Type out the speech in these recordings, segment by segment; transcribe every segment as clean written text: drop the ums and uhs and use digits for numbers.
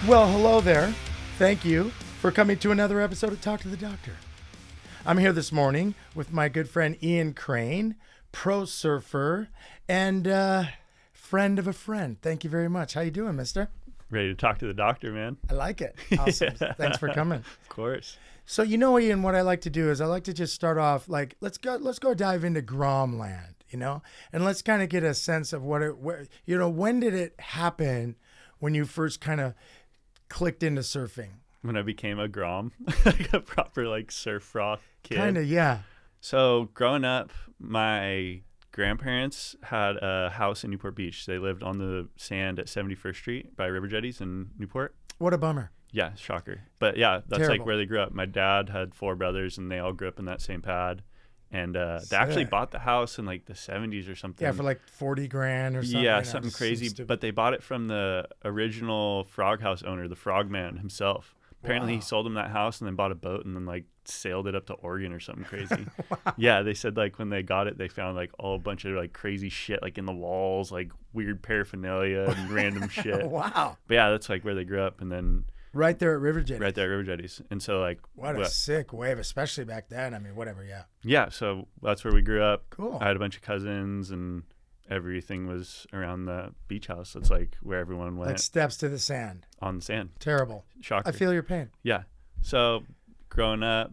Well, hello there. Thank you for coming to another episode of Talk to the Doctor. I'm here this morning with my good friend Ian Crane, pro surfer and friend of a friend. Thank you very much. How you doing, mister? Ready to talk to the doctor, man. I like it. Awesome. Yeah. Thanks for coming. Of course. So, you know, Ian, what I like to do is I like to just start off like, let's go dive into Grom land, you know, and let's kind of get a sense of when did it happen when you first kind of clicked into surfing? When I became a Grom, like a proper like surf froth kid. Kind of, yeah. So growing up, my grandparents had a house in Newport Beach. They lived on the sand at 71st Street by River Jetties in Newport. What a bummer. Yeah, shocker. But yeah, that's Terrible. like where they grew up. My dad had 4 brothers and they all grew up in that same pad. And they actually bought the house in like the 70s or something. Yeah, for like 40 grand or something. Yeah, you know, something just crazy. stupid. But they bought it from the original frog house owner, the frogman himself. Apparently Wow. he sold him that house and then bought a boat and then like sailed it up to Oregon or something crazy. Wow. Yeah, they said like when they got it, they found like all a bunch of like crazy shit like in the walls, like weird paraphernalia and random shit. Wow. But yeah, that's like where they grew up, and then Right there at River Jetties. right there at River Jetties. And so like What a sick wave, especially back then. I mean, whatever, yeah. yeah, so that's where we grew up. Cool. I had a bunch of cousins and everything was around the beach house. That's like where everyone went Like steps to the sand. on the sand. Terrible. Shocker. I feel your pain. Yeah. So growing up,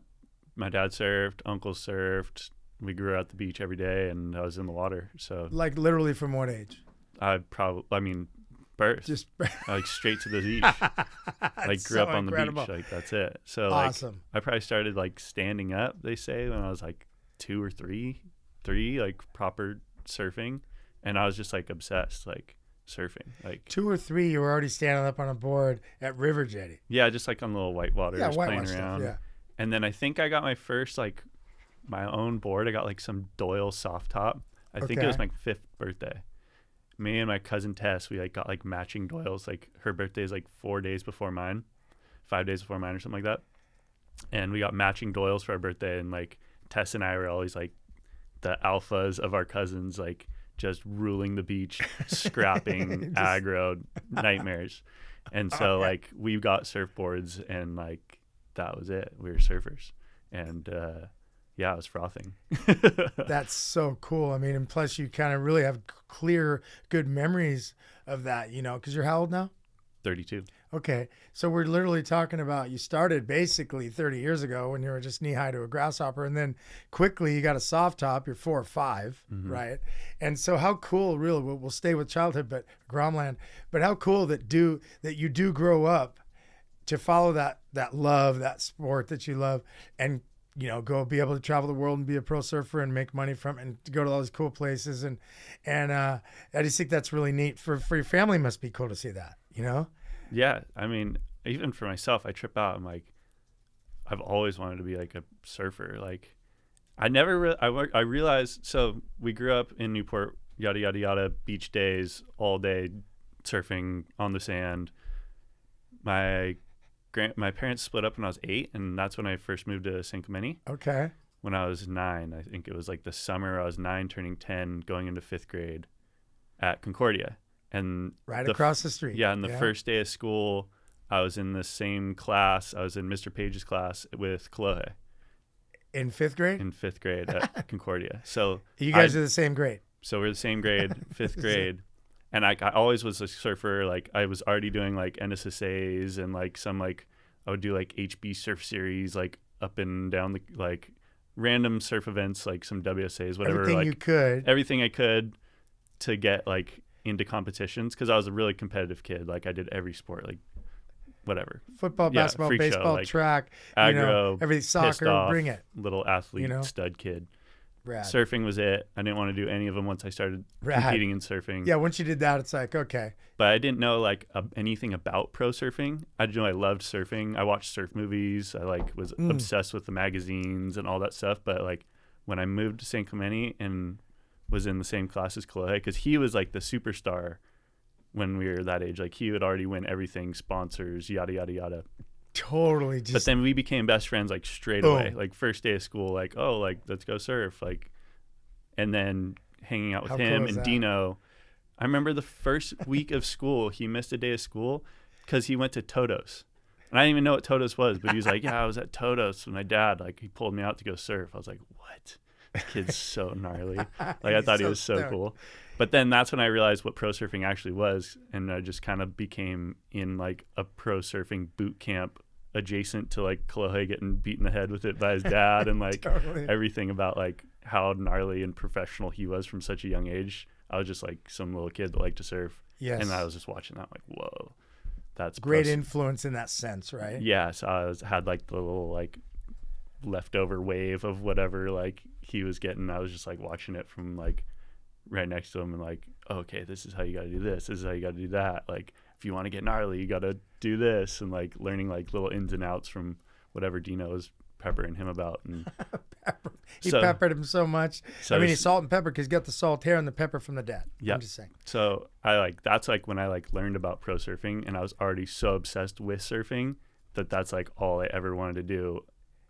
my dad surfed, uncle surfed. We grew out the beach every day, and I was in the water. So Like literally from what age? birth. Just Like straight to the beach. Like grew so up on incredible. the beach. Like that's it. So Awesome. like I probably started like standing up, they say, when I was like 2 or 3, like proper surfing. And I was just like obsessed, like surfing. Like 2 or 3, you were already standing up on a board at River Jetty. yeah, just like on little whitewater, Yeah, just whitewater playing around. stuff, yeah. And then I think I got my first like my own board. I got like some Doyle soft top. I think it was Okay. my 5th birthday. Me and my cousin Tess, we like got like matching Doyles. Like her birthday is like 4 days before mine, 5 days before mine or something like that. And we got matching Doyles for our birthday. And like Tess and I were always like the alphas of our cousins, like just ruling the beach, scrapping, aggro, nightmares. And so like we got surfboards and like that was it. We were surfers. And yeah, I was frothing. That's so cool. I mean, and plus you kind of really have clear, good memories of that, you know, because you're how old now? 32. Okay. So we're literally talking about you started basically 30 years ago when you were just knee high to a grasshopper. And then quickly you got a soft top, you're 4 or 5, right? And so how cool, really, we'll stay with childhood, but Gromland, but how cool that you do grow up to follow that love, that sport that you love, and you know, go be able to travel the world and be a pro surfer and make money from it and to go to all these cool places. And I just think that's really neat for your family. Must be cool to see that, you know? Yeah. I mean, even for myself, I trip out. I'm like, I've always wanted to be like a surfer. Like I never I realized, so we grew up in Newport, yada, yada, yada, beach days, all day surfing on the sand. My parents split up when I was 8, and that's when I first moved to San Clemente. Okay. When I was 9, I think it was like the summer I was 9, turning 10, going into 5th grade at Concordia. And Right across the street. Yeah, and the first day of school, I was in the same class. I was in Mr. Page's class with Kolohe In 5th grade? in 5th grade at Concordia. So You guys are the same grade. So we're the same grade, 5th grade. And I always was a surfer. Like I was already doing like NSSAs and like some like I would do like HB surf series like up and down the like random surf events like some WSAs, whatever. Everything like you could. everything I could to get like into competitions because I was a really competitive kid. Like I did every sport, like whatever. Football, Yeah, basketball, freak show, baseball, like track, Aggro, you know, everything, pissed soccer, off, bring it. little athlete, You know? stud kid. Rad. Surfing was it. I didn't want to do any of them once I started Rad. competing in surfing. Yeah, once you did that, it's like, okay. But I didn't know like anything about pro surfing. I just know I loved surfing. I watched surf movies. I like was obsessed with the magazines and all that stuff. But like when I moved to San Clemente and was in the same class as Kolohe, because he was like the superstar when we were that age. Like he would already win everything, sponsors, yada yada yada. Totally. Just But then we became best friends like straight away. Like first day of school, like, oh, like let's go surf. Like, and then hanging out with How him cool is and that? Dino. I remember the first week of school, he missed a day of school because he went to Todos. And I didn't even know what Todos was, but he was like, yeah, I was at Todos with my dad. Like, he pulled me out to go surf. I was like, what? This kid's so gnarly. Like, I thought he was so cool. But then that's when I realized what pro surfing actually was. And I just kind of became in like a pro surfing boot camp adjacent to like Kolohe getting beat in the head with it by his dad and like everything about like how gnarly and professional he was from such a young age. I was just like some little kid that liked to surf. Yes. And I was just watching that like, whoa, that's great influence in that sense, right? Yeah. So had like the little like leftover wave of whatever like he was getting. I was just like watching it from like right next to him and like, okay, this is how you got to do this. This is how you got to do that. Like, if you want to get gnarly, you got to do this, and like learning like little ins and outs from whatever Dino was peppering him about. And he peppered him so much. So I mean, he's salt and pepper because he got the salt hair and the pepper from the dad. Yeah, I'm just saying. So I like that's like when I like learned about pro surfing, and I was already so obsessed with surfing that's like all I ever wanted to do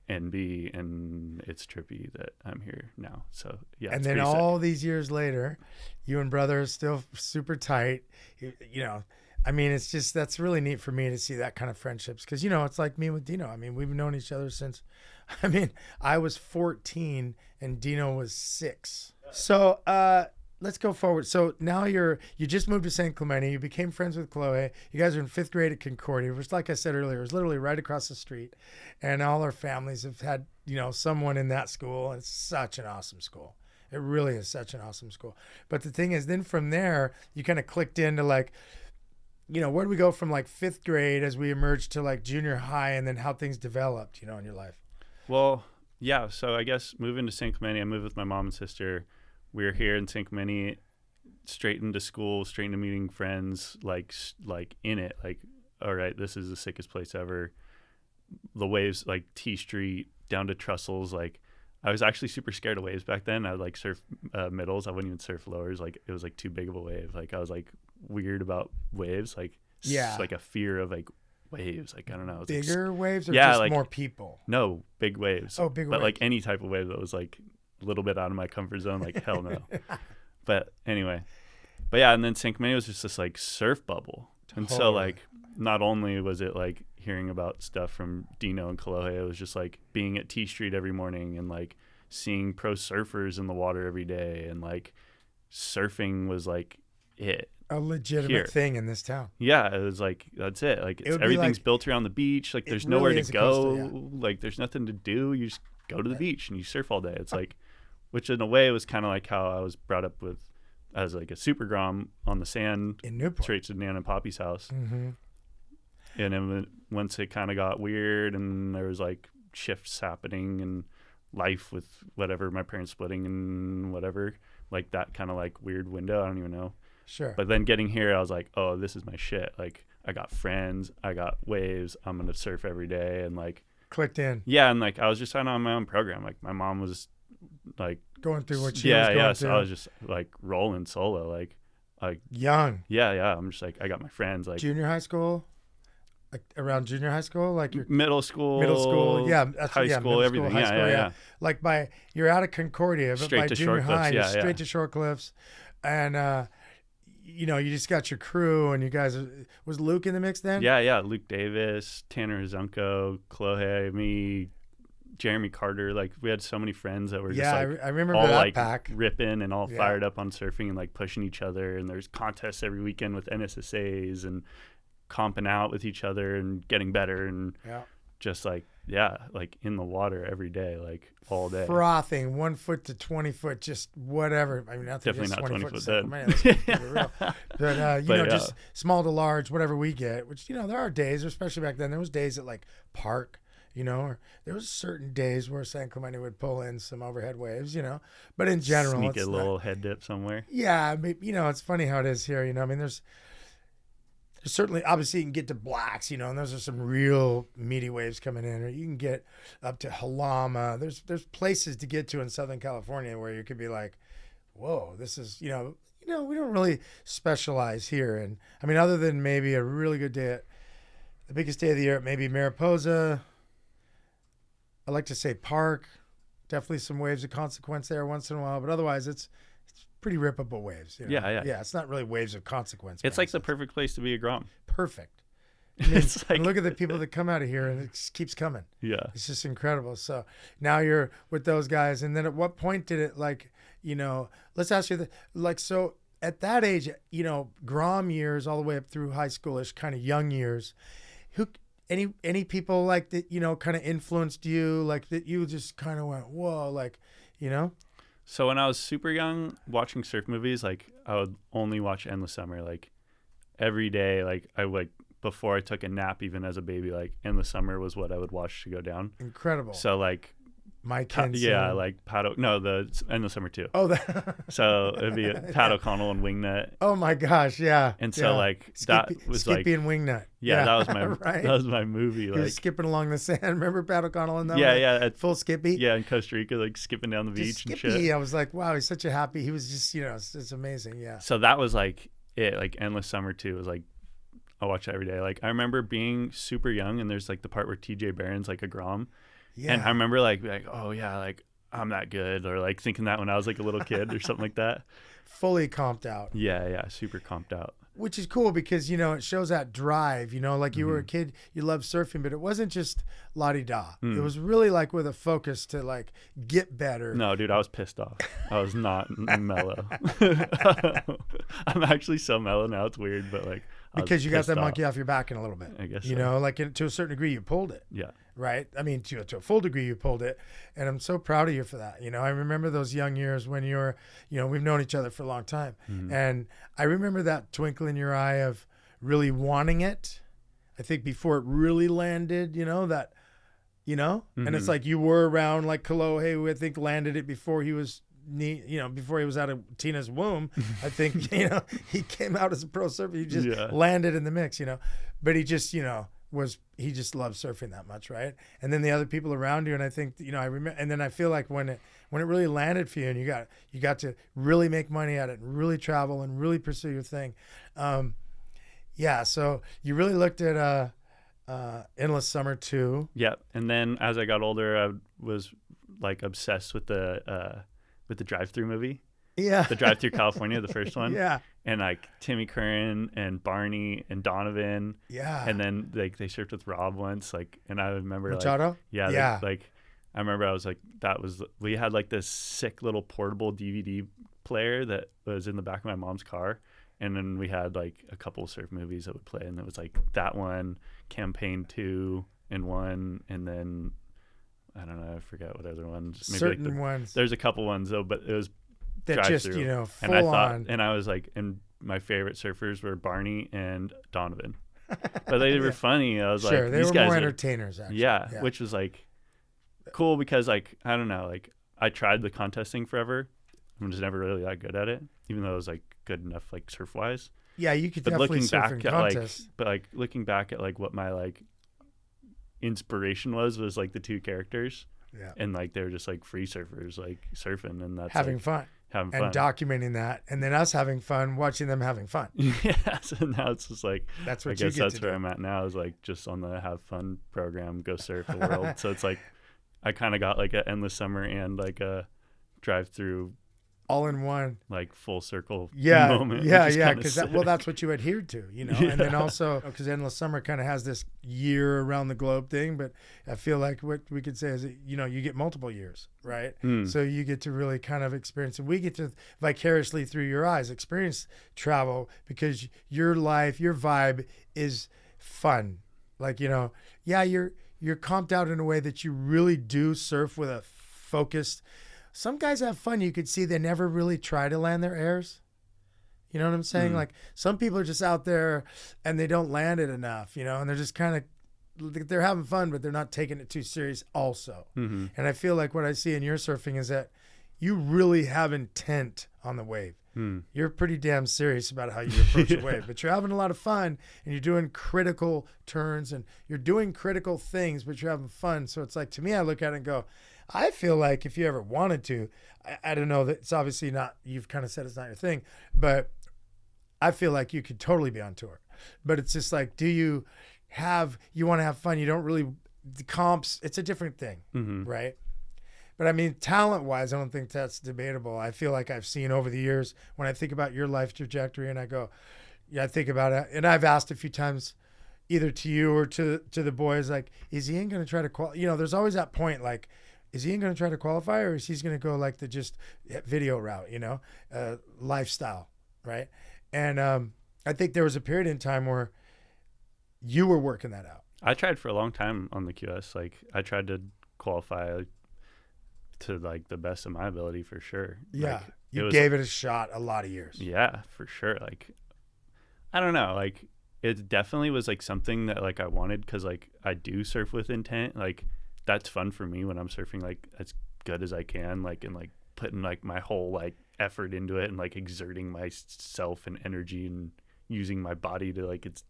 and be, and it's trippy that I'm here now. So yeah. And then all these years later, you and brother are still super tight. You know. I mean, it's just, that's really neat for me to see that kind of friendships. Because, you know, it's like me with Dino. I mean, we've known each other since, I mean, I was 14 and Dino was 6. So let's go forward. So now you just moved to San Clemente. You became friends with Kolohe. You guys are in 5th grade at Concordia, which, like I said earlier, is literally right across the street. And all our families have had, you know, someone in that school. And it's such an awesome school. It really is such an awesome school. But the thing is, then from there, you kind of clicked into like, you know, where do we go from like 5th grade as we emerged to like junior high, and then how things developed, you know, in your life? Well, yeah. So I guess moving to San Clemente, I moved with my mom and sister. We were here in San Clemente, straight into school, straight into meeting friends, like in it, like, all right, this is the sickest place ever. The waves, like T Street down to Trestles. Like, I was actually super scared of waves back then. I would like surf middles. I wouldn't even surf lowers. Like, it was like too big of a wave. Like, I was like weird about waves. Like, yeah, like a fear of like waves. Like, I don't know. Bigger waves or just like, more people? No, big waves. Oh, big waves. But like any type of wave that was like a little bit out of my comfort zone, like hell no. But anyway, but yeah, and then San Clemente was just this like surf bubble. And so like not only was it like hearing about stuff from Dino and Kolohe, it was just like being at T Street every morning and like seeing pro surfers in the water every day, and like surfing was like it. A legitimate thing in this town. Yeah, it was like, that's it. Like, everything's built around the beach. Like, there's nowhere to go. Like, there's nothing to do. You just go to the beach and you surf all day. It's like, which in a way was kind of like how I was brought up with as like a super Grom on the sand in Newport, straight to Nan and Poppy's house. Mm-hmm. And then once it kind of got weird and there was like shifts happening and life with whatever, my parents splitting and whatever, like that kind of like weird window. I don't even know. Sure. But then getting here, I was like, oh, this is my shit. Like, I got friends, I got waves, I'm going to surf every day. And like, clicked in. Yeah. And like, I was just on my own program. Like, my mom was like going through what she was going through. So I was just like rolling solo, like young. Yeah. I'm just like, I got my friends. Like, junior high school, like around junior high school, like your middle school. Yeah. High school, everything. High school, yeah. Like you're out of Concordia, but straight by to junior high, you're straight to Shorecliffs. And, you know, you just got your crew, and you guys, was Luke in the mix then? Yeah. Luke Davis, Tanner Rozunko, Kolohe, me, Jeremy Carter. Like, we had so many friends that were just like, I remember all that like pack. ripping and all fired up on surfing and like pushing each other. And there's contests every weekend with NSSAs and comping out with each other and getting better and just like, like in the water every day, like all day. Frothing 1 foot to 20 foot, just whatever. I mean, definitely not 20 foot then. But, you know, just small to large, whatever we get, which, you know, there are days, especially back then, there was days at like Park, you know, or there was certain days where San Clemente would pull in some overhead waves, you know, but in general, sneak a little head dip somewhere. Yeah. I mean, you know, it's funny how it is here, you know, I mean, there's certainly, obviously, you can get to blacks, you know, and those are some real meaty waves coming in, or you can get up to Halama. There's places to get to in Southern California where you could be like, whoa, this is, you know, we don't really specialize here. And I mean, other than maybe a really good day, the biggest day of the year, maybe Mariposa. I like to say Park. Definitely some waves of consequence there once in a while, but otherwise it's pretty rippable waves. You know? Yeah. Yeah, it's not really waves of consequence. It's like the perfect place to be a Grom. Perfect. I mean, It's like, and look at the people that come out of here, and it just keeps coming. yeah. It's just incredible. So now you're with those guys, and then at what point did it, like, you know? Let's ask you so at that age, you know, Grom years all the way up through high schoolish, kind of young years. Any people like that, you know, kind of influenced you, like that you just kind of went, whoa, like, you know? So when I was super young, watching surf movies, like I would only watch Endless Summer, like every day. Like I would, before I took a nap, even as a baby, like Endless Summer was what I would watch to go down. Incredible. So like, Mike Henson. yeah, like the Endless Summer 2. Oh, that. So it'd be Pat O'Connell and Wingnut. Oh my gosh, yeah. And so like that was Skippy like and Wingnut. Yeah, that was my right? that was my movie. He Like was skipping along the sand. Remember Pat O'Connell in that? Yeah, one? yeah. At Full Skippy. Yeah, in Costa Rica, like skipping down the beach and shit. I was like, wow, he's such a happy. He was just, you know, it's amazing. Yeah. So that was like it. Like Endless Summer 2 was like I watch it every day. Like I remember being super young, and there's like the part where TJ Barron's like a Grom, Yeah. and I remember like oh yeah, like I'm that good, or like thinking that when I was like a little kid or something like that. Fully comped out. Yeah, super comped out. Which is cool because, you know, it shows that drive, you know, like you were a kid, you loved surfing, but it wasn't just la-di-da. It was really like with a focus to like get better. No, dude, I was pissed off. I was not mellow. I'm actually so mellow now. It's weird, but like because you got that monkey off your back in a little bit. I guess you know, like to a certain degree, you pulled it. Yeah. Right. I mean, to a full degree, you pulled it, and I'm so proud of you for that. You know, I remember those young years when you were, you know, we've known each other for a long time, and I remember that twinkle in your eye of really wanting it. I think before it really landed, you know, that, you know, and it's like you were around like Kolohe, who I think landed it before he was. You know, before he was out of Tina's womb, I think, you know, he came out as a pro surfer. He just landed in the mix, you know, but he just, you know, he just loved surfing that much, right? And then the other people around you, and I think, you know, I remember, and then I feel like when it really landed for you, and you got to really make money at it, and really travel, and really pursue your thing, yeah. So you really looked at Endless Summer 2. Yep. And then as I got older, I was like obsessed with the drive-through movie. Yeah. The Drive-Through California, the first one. Yeah. And like Timmy Curran and Barney and Donovan. Yeah. And then like they surfed with Rob once, like, and I remember Machado? like, yeah. Like I remember I was like, we had like this sick little portable DVD player that was in the back of my mom's car. And then we had like a couple of surf movies that would play, and it was like that one, Campaign 2 and 1, and then I don't know, I forget what other ones. Maybe Certain like ones. There's a couple ones though, but it was that just, you know, full and on. And I was like, and my favorite surfers were Barney and Donovan, but they were funny. I was like, they these were guys more are entertainers, actually. Yeah, which was like cool because like I don't know, like I tried the contesting forever. I'm just never really that good at it, even though it was like good enough like surf wise. Yeah, you could but definitely looking surf back in at contests. looking back at like what my like inspiration was like the two characters. Yeah. And like they were just like free surfers, like surfing, and that's having like, fun. And documenting that, and then us having fun, watching them having fun. Yeah. So now it's just like that's what I guess that's where I'm at now, is like just on the have fun program, go surf the world. So it's like I kind of got like an Endless Summer and like a drive through all in one, like full circle moment. Yeah, because that's what you adhered to, you know. Yeah. And then also because Endless Summer kind of has this year around the globe thing, but I feel like what we could say is that, you know, you get multiple years, right? So you get to really kind of experience, and we get to vicariously through your eyes experience travel, because your life, your vibe is fun. Like, you know, yeah, you're comped out in a way that you really do surf with a focused. Some guys have fun. You could see they never really try to land their airs. You know what I'm saying? Like some people are just out there and they don't land it enough, you know, and they're just kind of, they're having fun, but they're not taking it too serious also. And I feel like what I see in your surfing is that you really have intent on the wave. You're pretty damn serious about how you approach the wave, but you're having a lot of fun, and you're doing critical turns, and you're doing critical things, but you're having fun. So it's like, to me, I look at it and go, I feel like if you ever wanted to, I don't know, that it's obviously not, you've kind of said it's not your thing, but I feel like you could totally be on tour. But it's just like, you want to have fun. You don't really, the comps, it's a different thing, right? But I mean, talent-wise, I don't think that's debatable. I feel like I've seen over the years, when I think about your life trajectory, and I go, yeah, I think about it, and I've asked a few times, either to you or to the boys, like, is Ian going to try to qualify? There's always that point, like, is Ian going to try to qualify, or is he going to go like the just video route, lifestyle, right? And I think there was a period in time where you were working that out. I tried for a long time on the QS. Like, I tried to qualify to like the best of my ability for sure. Yeah. Like, you gave it a shot a lot of years. Yeah, for sure. Like, I don't know. Like, it definitely was like something that like I wanted, because like I do surf with intent. Like, that's fun for me when I'm surfing like as good as I can, like, and like putting like my whole like effort into it and like exerting myself and energy and using my body to like its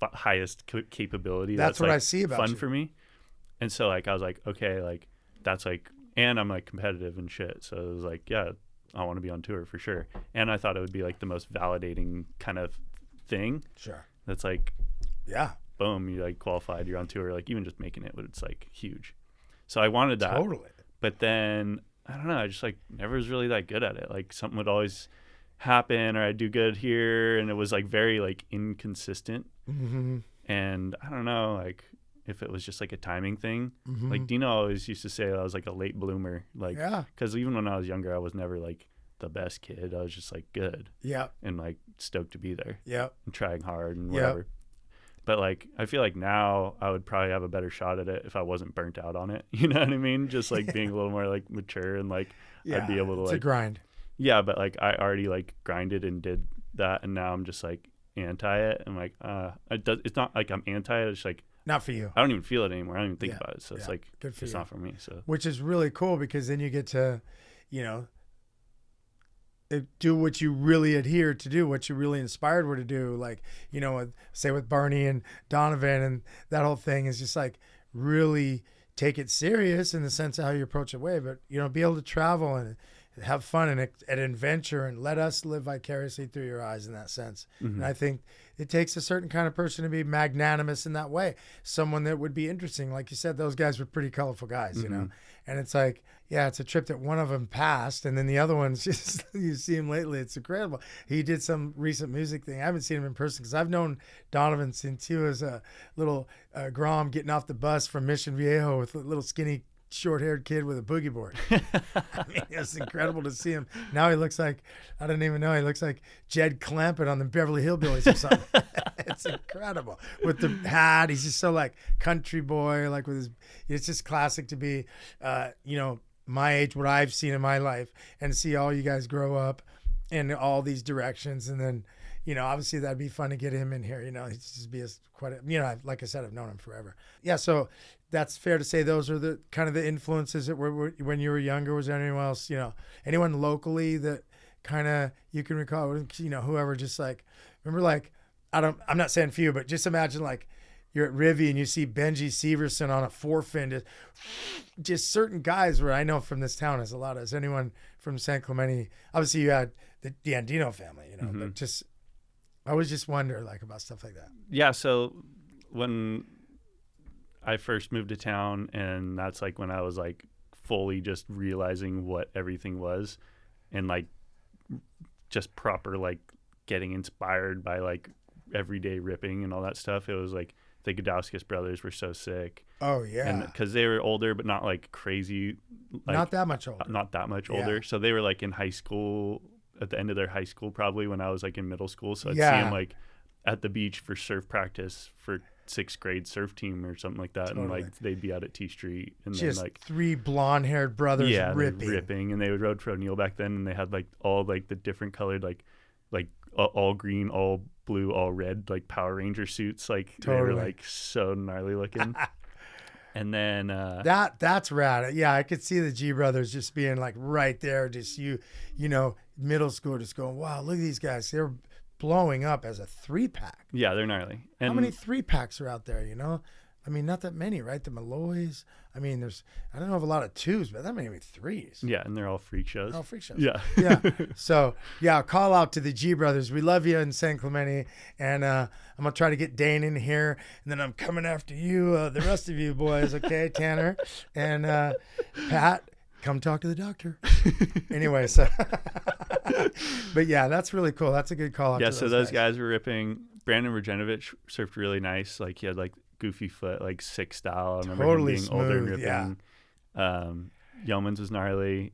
highest capability. That's what like I see about fun you. for me. And so like I was like, okay, like that's like, and I'm like competitive and shit. So it was like, yeah, I want to be on tour for sure. And I thought it would be like the most validating kind of thing. Sure. That's like, yeah, boom, you like qualified, you're on tour. Like, even just making it, it's like huge. So I wanted that. Totally. But then I don't know, I just like never was really that good at it. Like, something would always happen, or I'd do good here, and it was like very like inconsistent. Mm-hmm. And I don't know, like, if it was just like a timing thing. Mm-hmm. Like, Dino always used to say I was like a late bloomer. Like, yeah, because even when I was younger, I was never like the best kid. I was just like good. Yeah. And like stoked to be there. Yeah. And trying hard and whatever. But like, I feel like now I would probably have a better shot at it if I wasn't burnt out on it. You know what I mean? Just like being a little more like mature, and like I'd be able to it's like a grind. Yeah, but like I already like grinded and did that, and now I'm just like anti it. I'm like, it's not like I'm anti it. It's like, not for you. I don't even feel it anymore. I don't even think about it. So it's like, good for it's you. not for me. So, which is really cool, because then you get to, do what you really adhere to do, what you really inspired were to do. Like, say with Barney and Donovan, and that whole thing is just like really take it serious in the sense of how you approach a wave, but, be able to travel and have fun and adventure, and let us live vicariously through your eyes in that sense. mm-hmm. And I think it takes a certain kind of person to be magnanimous in that way. Someone that would be interesting. Like you said, those guys were pretty colorful guys, Mm-hmm. and it's like, yeah, it's a trip that one of them passed, and then the other one's just, you see him lately. It's incredible. He did some recent music thing. I haven't seen him in person, because I've known Donovan since he was a little Grom getting off the bus from Mission Viejo with a little skinny short-haired kid with a boogie board. I mean, it's incredible to see him. Now he looks like, I don't even know, he looks like Jed Clampett on the Beverly Hillbillies or something. It's incredible. With the hat, he's just so like country boy, like with his, it's just classic to be, my age, what I've seen in my life, and see all you guys grow up in all these directions. And then, obviously that'd be fun to get him in here, he'd just be like I said, I've known him forever. Yeah. So that's fair to say those are the kind of the influences that were when you were younger. Was there anyone else, anyone locally that kind of you can recall, whoever, just like, remember, like, I'm not saying for you, but just imagine like you're at Rivy and you see Benji Severson on a forefin, just certain guys where I know from this town is a lot of, is anyone from San Clemente, obviously you had the Andino family, mm-hmm. but just, I always just wonder like about stuff like that. Yeah. So when I first moved to town, and that's like when I was like fully just realizing what everything was, and like just proper like getting inspired by like everyday ripping and all that stuff. It was like the Godowskis brothers were so sick. Oh yeah. And because they were older, but not like crazy. Like, not that much older. Not that much older. So they were like in high school, at the end of their high school, probably when I was like in middle school. So I'd see them like at the beach for surf practice for 6th grade surf team or something like that. Totally. And like they'd be out at T Street, and just then like 3 blonde-haired brothers ripping. And they would road Pro Neil back then, and they had like all like the different colored like all green, all blue, all red, like Power Ranger suits. Like They were like so gnarly looking. And then that's rad. Yeah, I could see the G brothers just being like right there, just middle school, just going, wow, look at these guys. They're blowing up as a 3-pack. Yeah, they're gnarly. And how many 3-packs are out there, I mean, not that many, right? The Malloys. I mean, I don't know of a lot of 2s, but that many 3s. Yeah, and they're all freak shows. All freak shows. Yeah. Yeah. So, yeah, call out to the G brothers. We love you in San Clemente. And I'm going to try to get Dane in here. And then I'm coming after you, the rest of you boys, okay, Tanner? And Pat, come talk to the doctor. Anyway, so. But, yeah, that's really cool. That's a good call out. Yeah, to so those guys were ripping. Brandon Regenovich surfed really nice. Like he had like goofy foot, like six style. I remember Totally him being smooth, older and ripping. yeah. Yeomans was gnarly.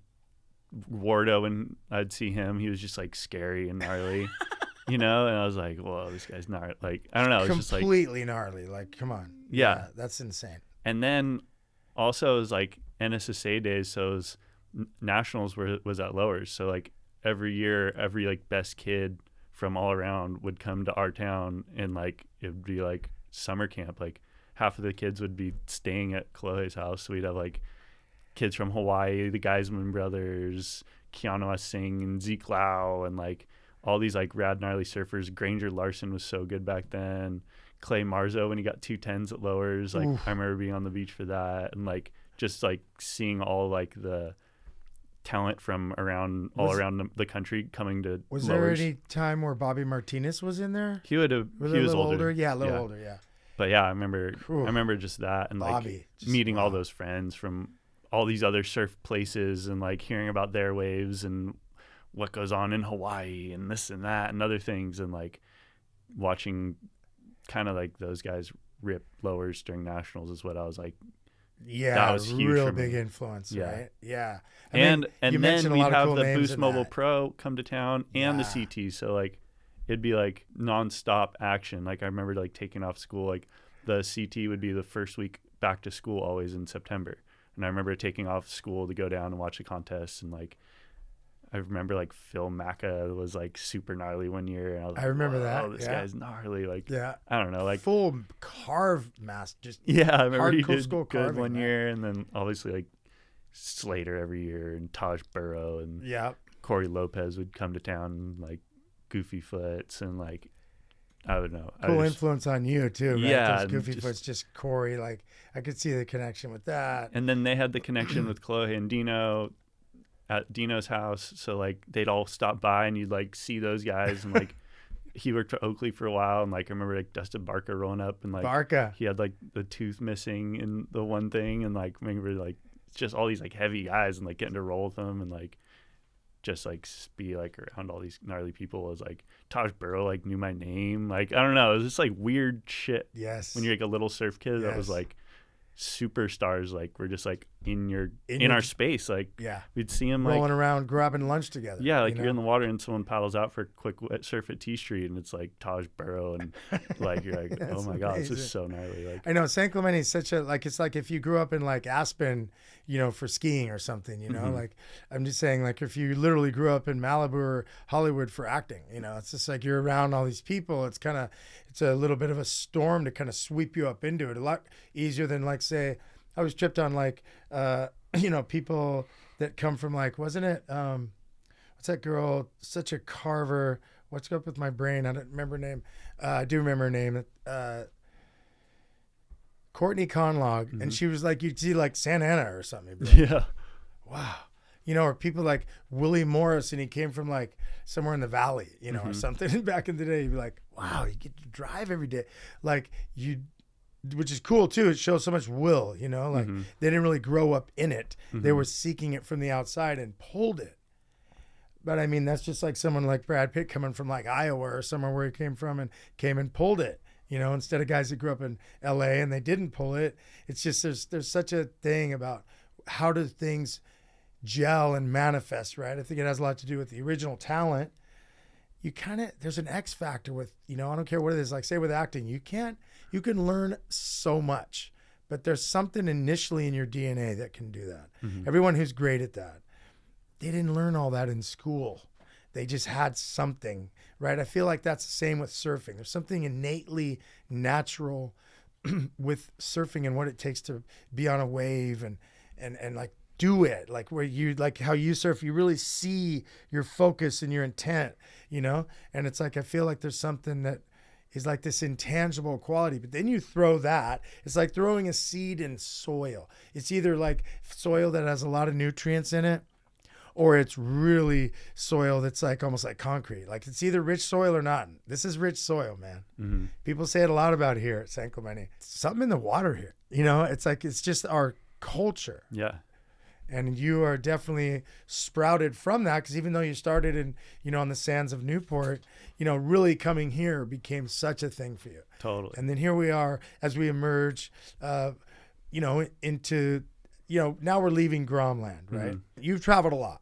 Wardo, when I'd see him, he was just like scary and gnarly, you know. And I was like, whoa, this guy's gnarly. Like, I don't know. It's just like completely gnarly. Like, come on. Yeah. That's insane. And then also it was like NSSA days, so it was nationals was at lowers. So like every year, every like best kid from all around would come to our town, and like it would be like summer camp. Like half of the kids would be staying at Kolohe's house. So we'd have like kids from Hawaii, the Geisman brothers, Keanu Singh and Zeke Lau, and like all these like rad gnarly surfers. Granger Larson was so good back then. Clay Marzo when he got 210s at lowers. Like I remember being on the beach for that, and like just like seeing all like the talent from around the country coming to Was lowers. there any time where Bobby Martinez was in there? He would have. He was older. Yeah, a little older. Yeah. But yeah, I remember just that, and Bobby, like meeting all those friends from all these other surf places, and like hearing about their waves and what goes on in Hawaii and this and that and other things, and like watching kind of like those guys rip lowers during nationals is what I was like. Yeah, that was huge real for me. big influence, right? Yeah. And you then we'd have cool the names Boost in Mobile that. Pro come to town and the CT. So like it'd be like nonstop action. Like I remember like taking off school, like the CT would be the first week back to school always in September. And I remember taking off school to go down and watch the contests, and like I remember like Phil Macca was like super gnarly one year, and I was like, remember that. Oh, this guy's gnarly. Like, yeah, I don't know, like full carve mask. Just I remember he did school good carving, one man. year, and then obviously like Slater every year, and Taj Burrow, and Corey Lopez would come to town, and, like Goofy Foots, and like I would know. Cool influence on you too, right? Yeah, Those Goofy Foots, just Corey. Like I could see the connection with that. And then they had the connection with Kolohe and Dino at Dino's house, so like they'd all stop by, and you'd like see those guys, and like he worked for Oakley for a while, and like I remember like Dustin Barca rolling up, and like Barca, he had like the tooth missing in the one thing, and like remember like it's just all these like heavy guys, and like getting to roll with them, and like just like be like around all these gnarly people. Was like Taj Burrow like knew my name, like I don't know, it was just like weird shit. Yes, when you're like a little surf kid, that was like superstars, like we're just like in our space, like we'd see him rolling like around grabbing lunch together, like you're in the water and someone paddles out for a quick wet surf at T Street, and it's like Taj Burrow, and like you're like oh my god, this is so gnarly. Like I know San Clemente is such a like, it's like if you grew up in like Aspen, you know, for skiing or something, you know, like I'm just saying, like if you literally grew up in Malibu or Hollywood for acting, you know, it's just like you're around all these people. It's a little bit of a storm to kind of sweep you up into it. A lot easier than like, say, I was tripped on like, you know, people that come from like, wasn't it, what's that girl, such a carver, what's up with my brain? I don't remember her name. I do remember her name. Courtney Conlog. And she was like, you'd see like Santa Ana or something. Like, wow. You know, or people like Willie Morris, and he came from like somewhere in the valley, you know, or something. Back in the day, you'd be like, wow, you get to drive every day. Like which is cool too. It shows so much will, you know, like they didn't really grow up in it. They were seeking it from the outside and pulled it. But I mean, that's just like someone like Brad Pitt coming from like Iowa or somewhere where he came from and came and pulled it, you know, instead of guys that grew up in LA and they didn't pull it. It's just, there's such a thing about how do things gel and manifest, right? I think it has a lot to do with the original talent. There's an X factor with, you know, I don't care what it is, like say with acting, you can learn so much, but there's something initially in your DNA that can do that. Everyone who's great at that, they didn't learn all that in school. They just had something, right? I feel like that's the same with surfing. There's something innately natural with surfing and what it takes to be on a wave and like do it, like where you, like how you surf, you really see your focus and your intent, you know? And it's like, I feel like there's something that is like this intangible quality, but then you throw that, it's like throwing a seed in soil. It's either like soil that has a lot of nutrients in it, or it's really soil that's like almost like concrete. Like it's either rich soil or not. This is rich soil, man. People say it a lot about here at San Clemente. Something in the water here, you know? It's like, it's just our culture. Yeah. And you are definitely sprouted from that, because even though you started in, on the sands of Newport, really coming here became such a thing for you. Totally. And then here we are as we emerge, into, now we're leaving Grom land, right? Mm-hmm. You've traveled a lot,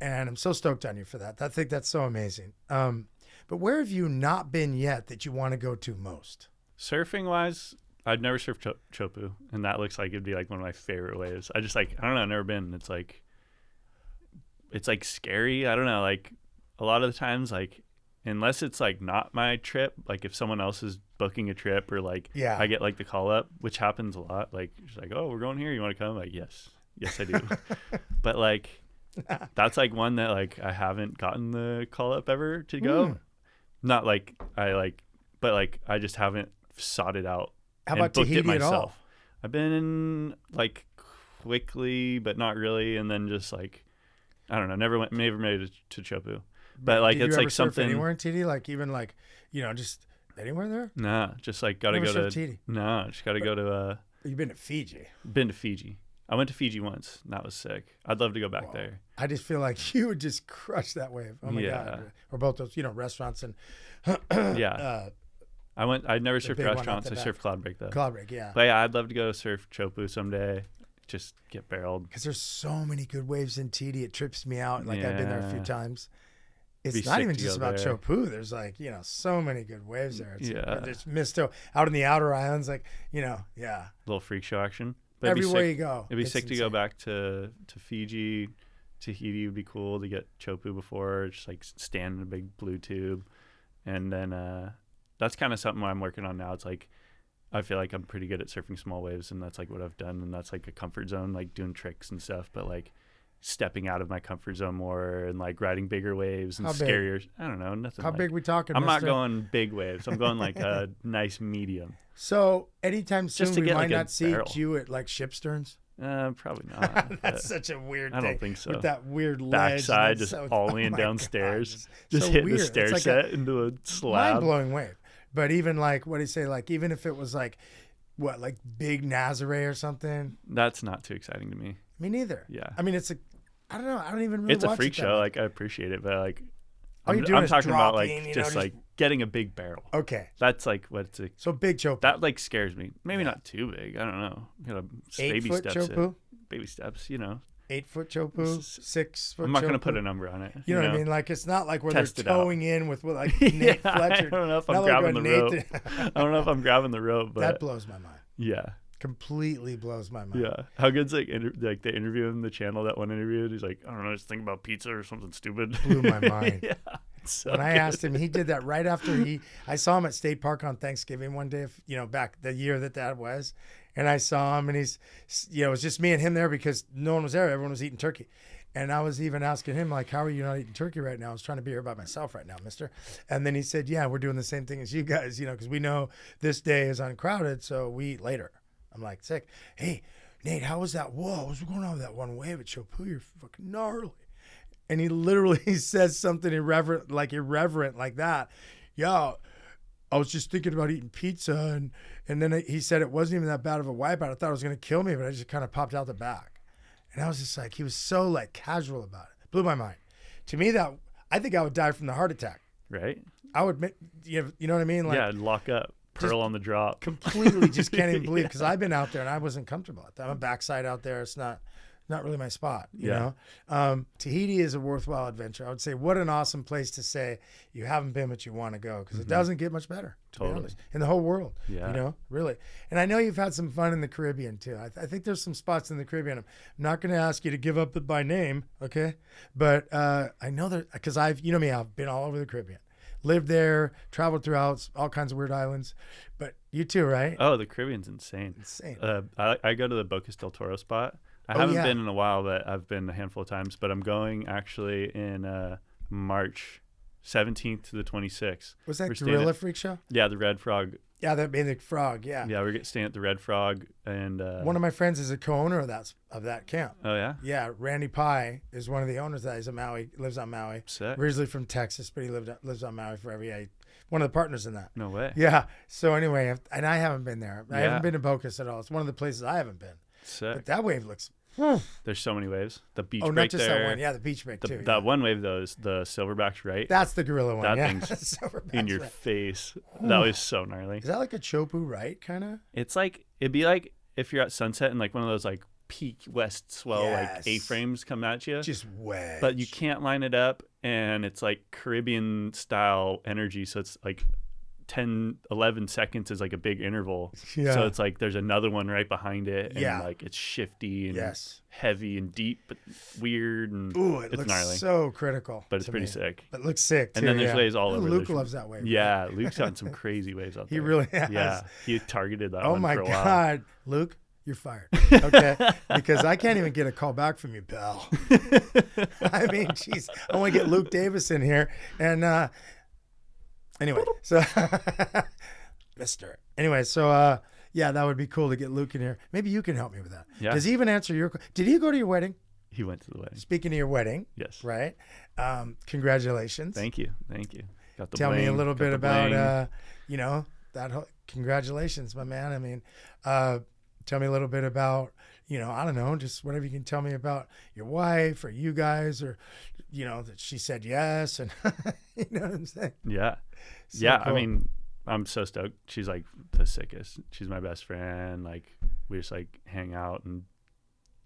and I'm so stoked on you for that. I think that's so amazing. But where have you not been yet that you want to go to most? Surfing wise, I'd never surfed Chopu, and that looks like it'd be like one of my favorite waves. I just I don't know, I've never been. It's like scary. I don't know, like a lot of the times, like unless it's like not my trip, like if someone else is booking a trip or like I get like the call up, which happens a lot. Like it's like, oh, we're going here. You want to come? Like, yes, I do. But like that's like one that like I haven't gotten the call up ever to go. Not like but like I just haven't sought it out. How about booked Tahiti it myself. At all? I've been in like quickly, but not really, and then just like I don't know, never made it to Chopu. But like it's like something anywhere in Tahiti, like even like just anywhere there. Nah, just like gotta go to Tahiti. No, just gotta go to. You've been to Fiji. Been to Fiji. I went to Fiji once, and that was sick. I'd love to go back there. I just feel like you would just crush that wave. Oh my god! Or both those, restaurants and. Yeah. I'd never surfed restaurants. I surfed Cloudbreak though. Cloudbreak, yeah. But yeah, I'd love to go surf Chopu someday. Just get barreled. Because there's so many good waves in Tahiti. It trips me out. Like I've been there a few times. It's not even just about Chopu. There's like, so many good waves there. There's Misto out in the outer islands, like, Little freak show action. But everywhere you go. It'd be sick to go back to Fiji. Tahiti would be cool to get Chopu before, just like stand in a big blue tube. And then that's kind of something I'm working on now. It's like I feel like I'm pretty good at surfing small waves, and that's like what I've done, and that's like a comfort zone, like doing tricks and stuff, but like stepping out of my comfort zone more and like riding bigger waves and scarier. I don't know, nothing. How big we talking? I'm not going big waves. I'm going like a nice medium. So anytime soon we might not see you at like ship sterns. Probably not. That's such a weird thing. I don't think so. With that weird backside, just ollie downstairs, just hitting the stair set into a slab. Mind-blowing wave. But even like, what do you say? Like, even if it was like, what, like Big Nazare or something? That's not too exciting to me. Me neither. Yeah. I mean, I don't know. I don't even really watch it. It's a freak show. Like, I appreciate it, but like, I'm talking about like just like getting a big barrel. Okay. That's like what it's like. So big Chopu. That like scares me. Maybe not too big. I don't know. Baby steps. Chopu? Baby steps, 8-foot Chopu, 6 foot. I'm not going to put a number on it. You know what I mean? Like, it's not like where they're towing in with like Nate Fletcher. I don't know if I'm grabbing the rope. I don't know if I'm grabbing the rope, but that blows my mind. Yeah. Completely blows my mind. Yeah. How good's like they interview him, the channel that one interviewed? He's like, I don't know, just think about pizza or something stupid. Blew my mind. Yeah. So when I asked him, he did that right after I saw him at State Park on Thanksgiving one day, back the year that was. And I saw him, and he's, it was just me and him there because no one was there. Everyone was eating turkey. And I was even asking him, like, how are you not eating turkey right now? I was trying to be here by myself right now, mister. And then he said, yeah, we're doing the same thing as you guys, because we know this day is uncrowded, so we eat later. I'm like, sick. Hey, Nate, how was that? Whoa, what's going on with that one wave at Chopu? You're fucking gnarly. And he literally says something irreverent like that. Yeah, I was just thinking about eating pizza, and then he said it wasn't even that bad of a wipeout. I thought it was going to kill me, but I just kind of popped out the back. And I was just like, he was so like casual about it. Blew my mind. To me, I think I would die from the heart attack. Right? I would, you know what I mean? Like, yeah, lock up, pearl on the drop. Completely just can't even believe, because I've been out there and I wasn't comfortable at that. I'm a backside out there. It's not really my spot, you know? Tahiti is a worthwhile adventure. I would say, what an awesome place to say you haven't been, but you want to go, because it doesn't get much better, to be honest, in the whole world, really. And I know you've had some fun in the Caribbean too. I think there's some spots in the Caribbean. I'm not going to ask you to give up by name, okay? But I know that, because I've been all over the Caribbean. Lived there, traveled throughout all kinds of weird islands. But you too, right? Oh, the Caribbean's insane. I go to the Bocas del Toro spot. I haven't been in a while, but I've been a handful of times. But I'm going actually in March 17th to the 26th. Was that Gorilla Freak Show? Yeah, the Red Frog. Yeah, that being the Frog. Yeah. Yeah, we're staying at the Red Frog, and one of my friends is a co-owner of that camp. Oh yeah. Yeah, Randy Pye is one of the owners of that. He's a Maui, lives on Maui. Sick. Originally from Texas, but he lives on Maui forever. Yeah, one of the partners in that. No way. Yeah. So anyway, and I haven't been there. I haven't been to Bocas at all. It's one of the places I haven't been. Sick. But that wave looks There's so many waves. The beach Oh, break not just there. that one. Yeah, the beach break too. That one wave though is the silverbacks, right? That's the gorilla one. That yeah. thing's Silverbacks, in your right. face. That was so gnarly. Is that like a chopu, right? Kind of. It's like it'd be like if you're at sunset and like one of those like peak west swell like A-frames come at you. Just wedge. But you can't line it up, and it's like Caribbean style energy, so it's like 10-11 seconds is like a big interval. Yeah. So it's like there's another one right behind it, and Yeah. like it's shifty and Yes. heavy and deep but weird, and Ooh, it it's looks gnarly. so critical. But it's to pretty me. sick. But it looks sick too. And then there's yeah. waves all over. Luke There's- loves that wave. Yeah, Luke's gotten some crazy waves out there. He really has. Yeah, he targeted that Oh one my for a while. God, Luke, you're fired. Okay, because I can't even get a call back from you, pal. I mean, jeez, I want to get Luke Davis in here, and anyway, so Mister. Anyway, so yeah, that would be cool to get Luke in here. Maybe you can help me with that. Yeah. Does he even answer your? Did he go to your wedding? He went to the wedding. Speaking of your wedding, Yes. right? Congratulations. Thank you. Got the Tell me a bling, little got bit the about bling. that whole, congratulations, my man. I mean, tell me a little bit about, I don't know, just whatever you can tell me about your wife or you guys, or that she said yes, and you know what I'm saying. Yeah. So yeah, cool. I mean, I'm so stoked. She's like the sickest. She's my best friend. Like we just like hang out and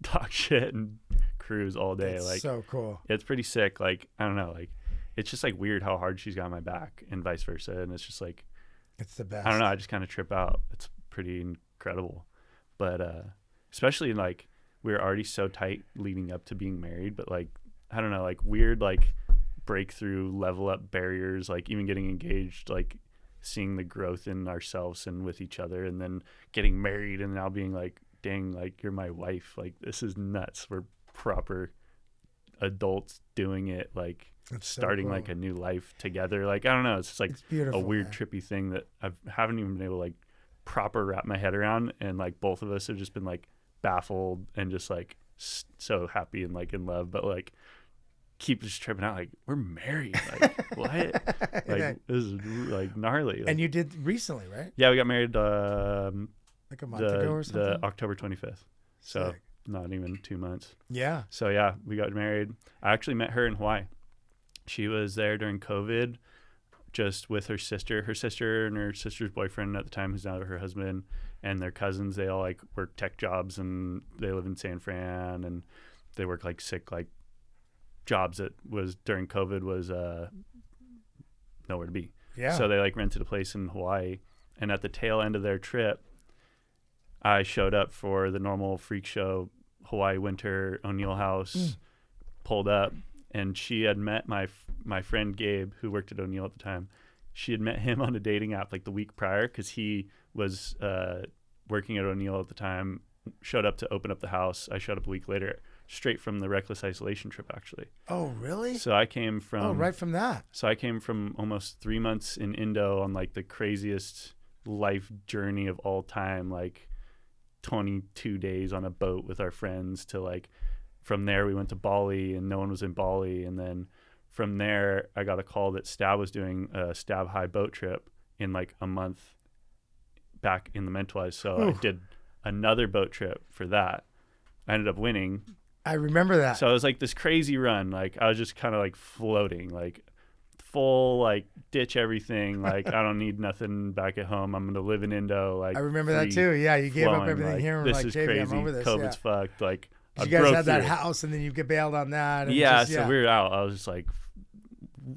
talk shit and cruise all day. It's like so cool. it's pretty sick. Like I don't know, like it's just like weird how hard she's got my back and vice versa, and it's just like It's the best. I don't know, I just kind of trip out. It's pretty incredible. But especially like we were already so tight leading up to being married, but like I don't know, like weird like breakthrough level up barriers, like even getting engaged, like seeing the growth in ourselves and with each other, and then getting married and now being like, dang, like you're my wife, like this is nuts. We're proper adults doing it, like It's so starting cool. like a new life together. Like I don't know, it's just like It's beautiful, a weird man. trippy thing that I haven't even been able to like proper wrap my head around, and like both of us have just been like baffled and just like so happy and like in love, but like keep just tripping out like we're married, like what, like this is like gnarly. Like, And you did recently, right? yeah, we got married Like a month ago or something. the October 25th, so Sick. not even 2 months. Yeah. So yeah, we got married. I actually met her in Hawaii. She was there during COVID, just with her sister and her sister's boyfriend at the time, who's now her husband, and their cousins. They all like work tech jobs, and they live in San Fran, and they work like sick like jobs that was during COVID was nowhere to be. Yeah. So they like rented a place in Hawaii, and at the tail end of their trip, I showed up for the normal freak show Hawaii winter O'Neill house, pulled up, and she had met my friend Gabe, who worked at O'Neill at the time. She had met him on a dating app like the week prior, because he was working at O'Neill at the time, showed up to open up the house. I showed up a week later, straight from the Reckless Isolation trip, actually. Oh, really? So I came from right from that. So I came from almost 3 months in Indo on like the craziest life journey of all time, like 22 days on a boat with our friends, to like from there we went to Bali, and no one was in Bali, and then from there I got a call that Stab was doing a Stab High boat trip in like a month back in the Mentawais. So I did another boat trip for that. I ended up winning. I remember that. So it was like this crazy run. Like I was just kind of like floating, like full, like ditch everything. Like I don't need nothing back at home. I'm going to live in Indo. Like I remember that free too. Yeah, you gave up flowing, everything like, here and were this like, is JV, crazy. I'm over this. COVID's Yeah. fucked. Like I You guys broke had that through. house, and then you get bailed on that. And Yeah, just, so we were out. I was just like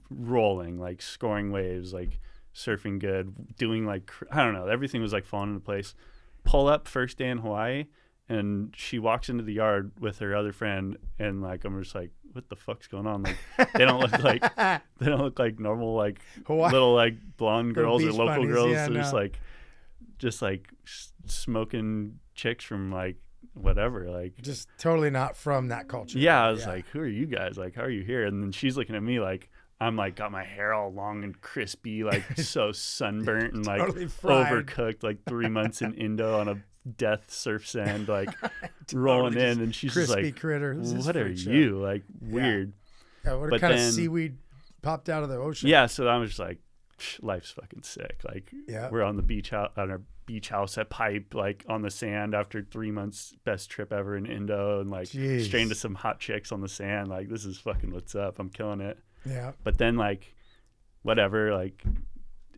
rolling, like scoring waves, like surfing good, doing like I don't know. Everything was like falling into place. Pull up first day in Hawaii, and she walks into the yard with her other friend, and like I'm just like, what the fuck's going on? Like they don't look like normal like Hawaii. little like blonde Little girls or beach local bunnies, girls. yeah, They're no. just like smoking chicks from like whatever, like just totally not from that culture. yeah. I was like, who are you guys? Like, how are you here? And then she's looking at me like I'm like got my hair all long and crispy, like so sunburnt and like Totally fried. overcooked, like 3 months in Indo on a death surf sand, like rolling in, and she's just crispy like, critter. This is what are freak show. you? Like weird. Yeah, what But kind of then- seaweed popped out of the ocean? Yeah, so I was just like, life's fucking sick. Like Yeah. we're on the beach out on our beach house at Pipe, like on the sand after 3 months, best trip ever in Indo, and like straight into some hot chicks on the sand. Like, this is fucking what's up. I'm killing it. Yeah. But then like, whatever, like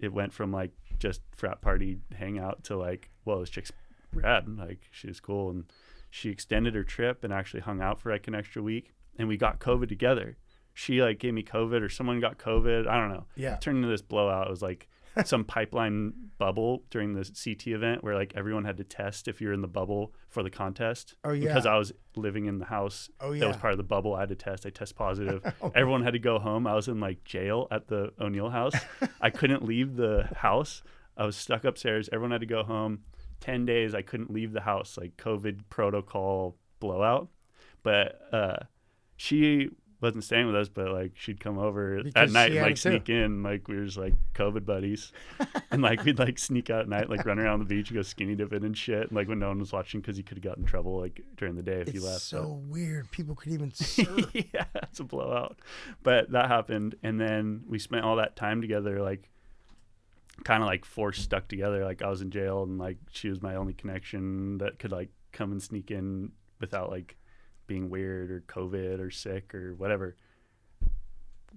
it went from like just frat party hangout to like, well, this chick's rad. Like, she was cool. And she extended her trip and actually hung out for like an extra week. And we got COVID together. She like gave me COVID, or someone got COVID. I don't know. Yeah. It turned into this blowout. It was like some pipeline bubble during the CT event where like everyone had to test if you're in the bubble for the contest. Oh, yeah. Because I was living in the house. Oh, yeah. That was part of the bubble. I had to test. I test positive. Everyone had to go home. I was in like jail at the O'Neill house. I couldn't leave the house. I was stuck upstairs. Everyone had to go home. 10 days I couldn't leave the house. Like, COVID protocol blowout. But she wasn't staying with us, but like she'd come over at night and like sneak in. Like, we were just like COVID buddies. And like we'd like sneak out at night, like run around the beach and go skinny dipping and shit. And like when no one was watching, because you could have gotten in trouble like during the day if you left. It's so weird. People could even surf. Yeah, it's a blowout. But that happened. And then we spent all that time together, like kind of like forced stuck together. Like, I was in jail and like she was my only connection that could like come and sneak in without like being weird or COVID or sick or whatever.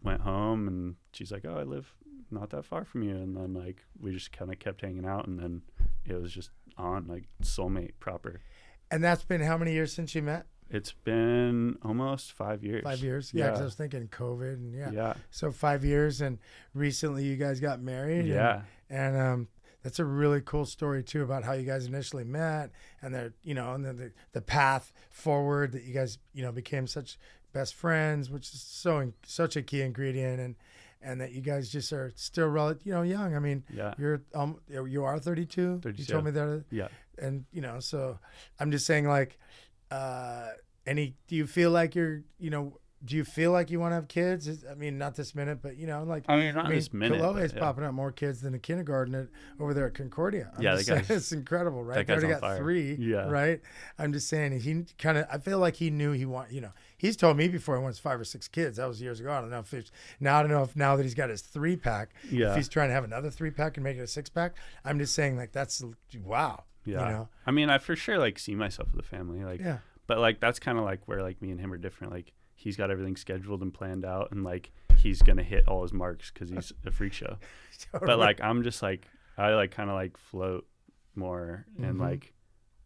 Went home and she's like, oh, I live not that far from you. And then like we just kind of kept hanging out, and then it was just on, like, soulmate proper. And that's been how many years since you met? It's been almost 5 years. 5 years? Yeah, because I was thinking COVID. And yeah. So 5 years, and recently you guys got married. Yeah. And that's a really cool story too, about how you guys initially met, and and then the path forward that you guys, became such best friends, which is such a key ingredient, and that you guys just are still relative, young. I mean, yeah. You are 32. 32. You told me that. Yeah. And so I'm just saying, like, do you feel like do you feel like you want to have kids? I mean, not this minute, but like, not this minute. Kolohe's popping out more kids than the kindergarten over there at Concordia. It's incredible, right? That They guy's already got on fire. 3, Yeah. right? I'm just saying, I feel like he knew he he's told me before he wants 5 or 6 kids. That was years ago. I don't know if now that he's got his 3-pack, if he's trying to have another 3-pack and make it a 6-pack. I'm just saying, like, that's, wow. Yeah. I mean, I for sure like see myself with a family, like, yeah. But like that's kind of like where like me and him are different. Like, he's got everything scheduled and planned out, and like he's gonna hit all his marks because he's a freak show. Totally. But like I'm just like, I like kind of like float more, and like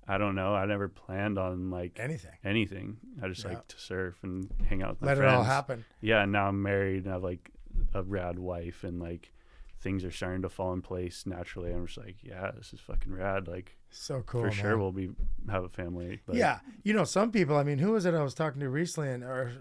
I don't know, I never planned on like anything. I just like to surf and hang out with my friends. Let it all happen. Yeah, and now I'm married and I have like a rad wife, and like things are starting to fall in place naturally. I'm just like, yeah, this is fucking rad. Like, so cool. For sure, we'll have a family. But yeah, some people. I mean, who was it I was talking to recently, or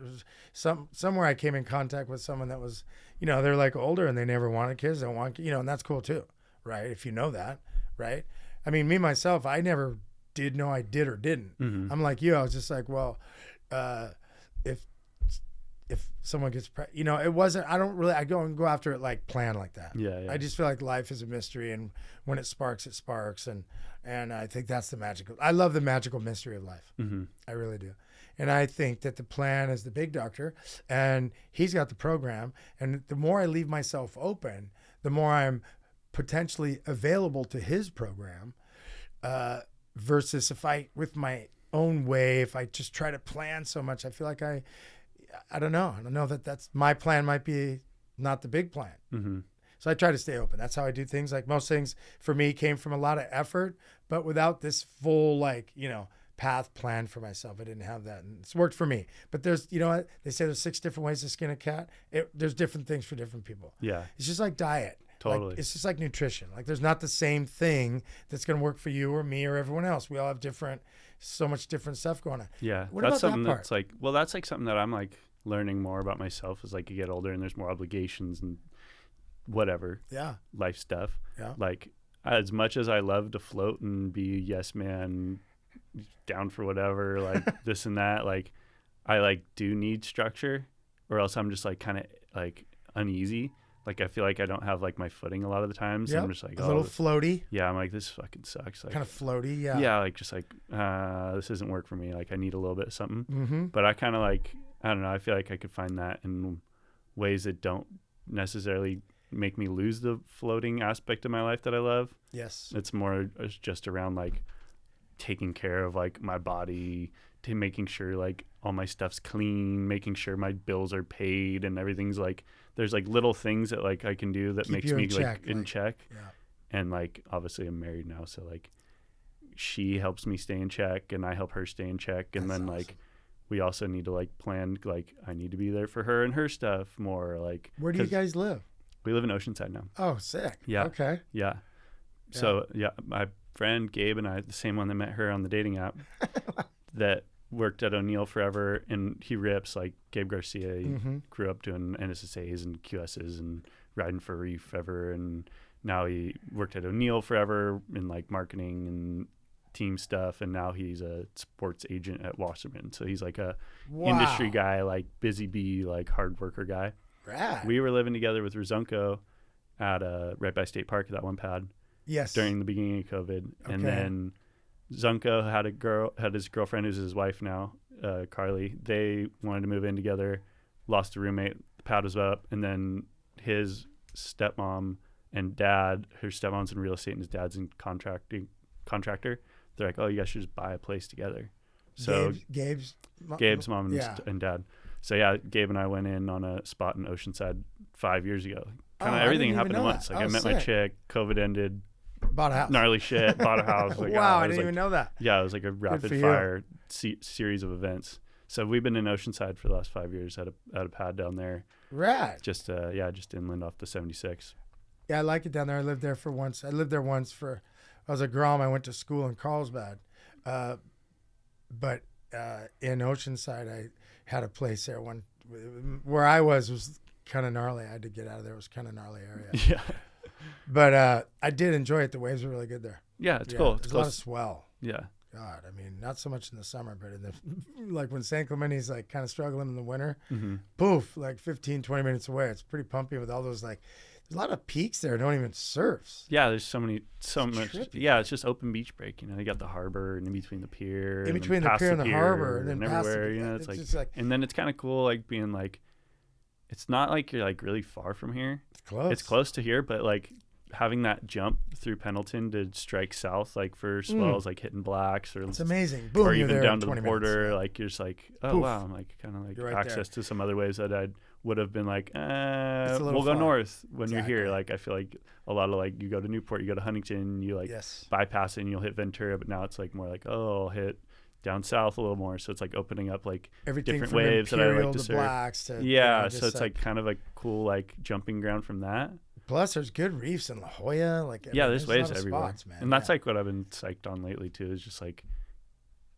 somewhere I came in contact with someone that was, they're like older and they never wanted kids. They don't want, and that's cool too, right? If you know that, right? I mean, me myself, I never did know I did or didn't. Mm-hmm. I'm like you. I was just like, well, if someone gets it wasn't, I don't go after it like plan like that. Yeah. I just feel like life is a mystery, and when it sparks, and I think that's I love the magical mystery of life. Mm-hmm. I really do. And I think that the plan is the big doctor, and he's got the program, and the more I leave myself open, the more I'm potentially available to his program, versus if I, with my own way, if I just try to plan so much, I feel like I don't know. I don't know that's my plan might be not the big plan. Mm-hmm. So I try to stay open. That's how I do things. Like, most things for me came from a lot of effort, but without this full, like, path plan for myself. I didn't have that, and it's worked for me. But there's, what they say, there's 6 different ways to skin a cat. There's different things for different people. Yeah. It's just like diet. Totally. Like, it's just like nutrition. Like, there's not the same thing that's going to work for you or me or everyone else. We all have so much different stuff going on. Yeah. What that's about something that part? That's like, well, that's like something that I'm like learning more about myself as like you get older and there's more obligations and whatever. Yeah. Life stuff. Yeah. Like, as much as I love to float and be yes man, down for whatever, like this and that, like I like do need structure, or else I'm just like kind of like uneasy. Like, I feel like I don't have like my footing a lot of the times. Yep. I'm just like a little floaty. Yeah, I'm like, this fucking sucks. Like, kind of floaty. Yeah. Yeah, like just like this doesn't work for me. Like, I need a little bit of something. Mm-hmm. But I kind of like, I don't know. I feel like I could find that in ways that don't necessarily make me lose the floating aspect of my life that I love. Yes. It's more just around like taking care of like my body, to making sure like all my stuff's clean, making sure my bills are paid and everything's like, there's like little things that like I can do that Keep makes you me in like check, in like, check. Yeah. And like obviously I'm married now, so like she helps me stay in check and I help her stay in check. And That's then awesome. like we also need to like plan, like I need to be there for her and her stuff more. Like, Where do you 'cause guys live? we live in Oceanside now. Oh, sick. Yeah. Okay. Yeah. So yeah, my friend Gabe and I, the same one that met her on the dating app, that worked at O'Neill forever, and he rips like Gabe Garcia. He grew up doing NSSAs and QSs and riding for Reef ever, and now he worked at O'Neill forever in like marketing and team stuff, and now he's a sports agent at Wasserman. So he's like a industry guy, like busy bee, like hard worker guy. Rad. We were living together with Rozunko at right by State Park, that one pad. Yes. During the beginning of COVID. And then Zunko had his girlfriend, who's his wife now, Carly. They wanted to move in together, lost a roommate, the pad was up, and then his stepmom and dad, her stepmom's in real estate and his dad's in contractor. They're like, oh, you guys should just buy a place together. So Gabe's mom and dad. So yeah, Gabe and I went in on a spot in Oceanside 5 years ago. Kind of everything happened at once. Like I met my chick, COVID ended, bought a house, gnarly shit, bought a house. Like, wow, I didn't like, even know that. Yeah, it was like a rapid fire series of events. So we've been in Oceanside for the last 5 years at a pad down there. Right. Just inland off the 76. Yeah, I like it down there. I lived there once. I was at Grom. I went to school in Carlsbad, but in Oceanside, I had a place there. Where I was kind of gnarly. I had to get out of there. It was kind of gnarly area. Yeah. But I did enjoy it. The waves were really good there. Yeah, it's cool. There's a lot of swell. Yeah. God, I mean, not so much in the summer, but in the like when San Clemente's like kind of struggling in the winter, poof, like 15, 20 minutes away. It's pretty pumpy with all those like. There's a lot of peaks there. Don't even surfs. Yeah, there's so much. Trippy. Yeah, it's just open beach break. You know, you got the harbor and in between the pier. In between the pier and the harbor, and then everywhere. You know, it's like, and then it's kind of cool, like being like, it's not like you're like really far from here. It's close. It's close to here, but like having that jump through Pendleton to strike south, like for swells, like hitting blacks, or it's amazing. Boom, or you're even there down to in the 20 border. minutes. Like you're just like, oh Poof. wow, I'm like kind of like Right access there. to some other ways that I would have been like, little we'll go far. north when Exactly. you're here. Like I feel like a lot of like you go to Newport, you go to Huntington, you like bypass it and you'll hit Ventura, but now it's like more like, oh, I'll hit down south a little more. So it's like opening up like everything different from waves that I Imperial like to to surf. Blacks to, Yeah, so it's like kind of like cool like jumping ground from that. Plus, there's good reefs in La Jolla. Like yeah, there's a waves lot of everywhere, spots, man. and that's like what I've been psyched on lately too. Is just like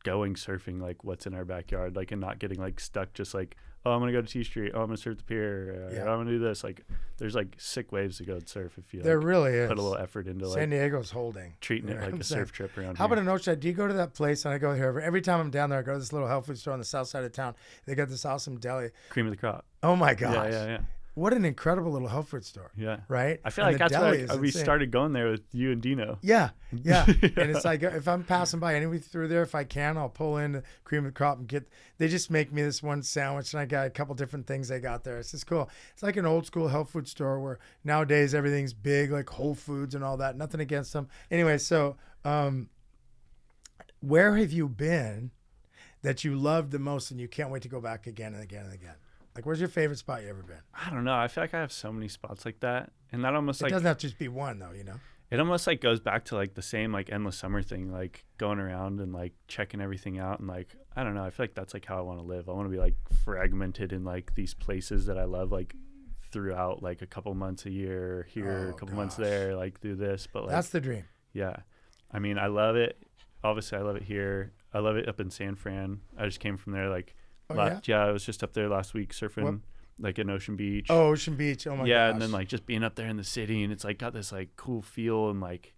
going surfing like what's in our backyard, like and not getting like stuck. Just like, oh, I'm gonna go to T Street. Oh, I'm gonna surf the pier. I'm gonna do this. Like, there's like sick waves to go and surf if you. There like, really is. Put a little effort into San Diego's holding. treating it like a surf trip around. How here. about in Oceanside? Do you go to that place? And I go here every time I'm down there. I go to this little health food store on the south side of town. They got this awesome deli. Cream of the crop? Oh my gosh! Yeah. What an incredible little health food store. Yeah. Right? I feel And like the that's deli why is we insane. started going there with you and Dino. Yeah. And it's like if I'm passing by anywhere through there, if I can, I'll pull in the cream of the crop and get. They just make me this one sandwich, and I got a couple different things they got there. It's just cool. It's like an old school health food store where nowadays everything's big, like Whole Foods and all that. Nothing against them. Anyway, so where have you been that you loved the most and you can't wait to go back again and again and again? Like, where's your favorite spot you ever been? I don't know. I feel like I have so many spots like that, and that almost It doesn't have to just be one, though, you know? It almost like goes back to like the same like endless summer thing, like going around and like checking everything out, and like I don't know. I feel like that's like how I want to live. I want to be like fragmented in like these places that I love, like throughout like a couple months a year here, a couple months there, like do this. But like that's the dream. Yeah, I mean, I love it. Obviously, I love it here. I love it up in San Fran. I just came from there like. I was just up there last week surfing like in Ocean Beach. Oh, Ocean Beach. Oh my gosh. Yeah, and then like just being up there in the city, and it's like got this like cool feel, and like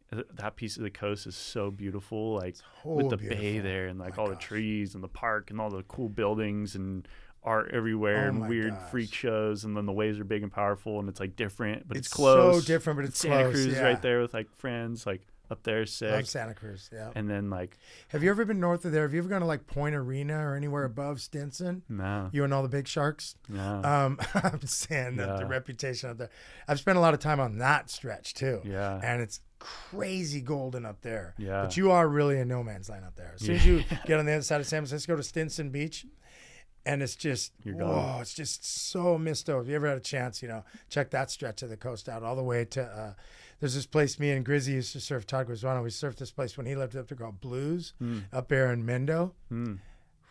that piece of the coast is so beautiful, like with the bay there and like all the trees and the park and all the cool buildings and art everywhere and weird freak shows, and then the waves are big and powerful, and it's like different, but it's close. So different, but it's Santa close. Cruz right there with like friends, like up there is sick. Love Santa Cruz. Yeah. And then like, Have you ever been north of there? Have you ever gone to like Point Arena or anywhere above Stinson? no, You and all the big sharks? no, I'm saying that the Yeah. reputation up there. I've spent a lot of time on that stretch too. yeah, And it's crazy golden up there. yeah, But you are really in no man's land up there. As soon as you get on the other side of San Francisco to Stinson Beach, and it's just, You're whoa, gone. it's just so misto. If you ever had a chance, check that stretch of the coast out all the way to, there's this place me and Grizzy used to surf, Todd Guizano. We surfed this place when he lived up there called Blues up there in Mendo.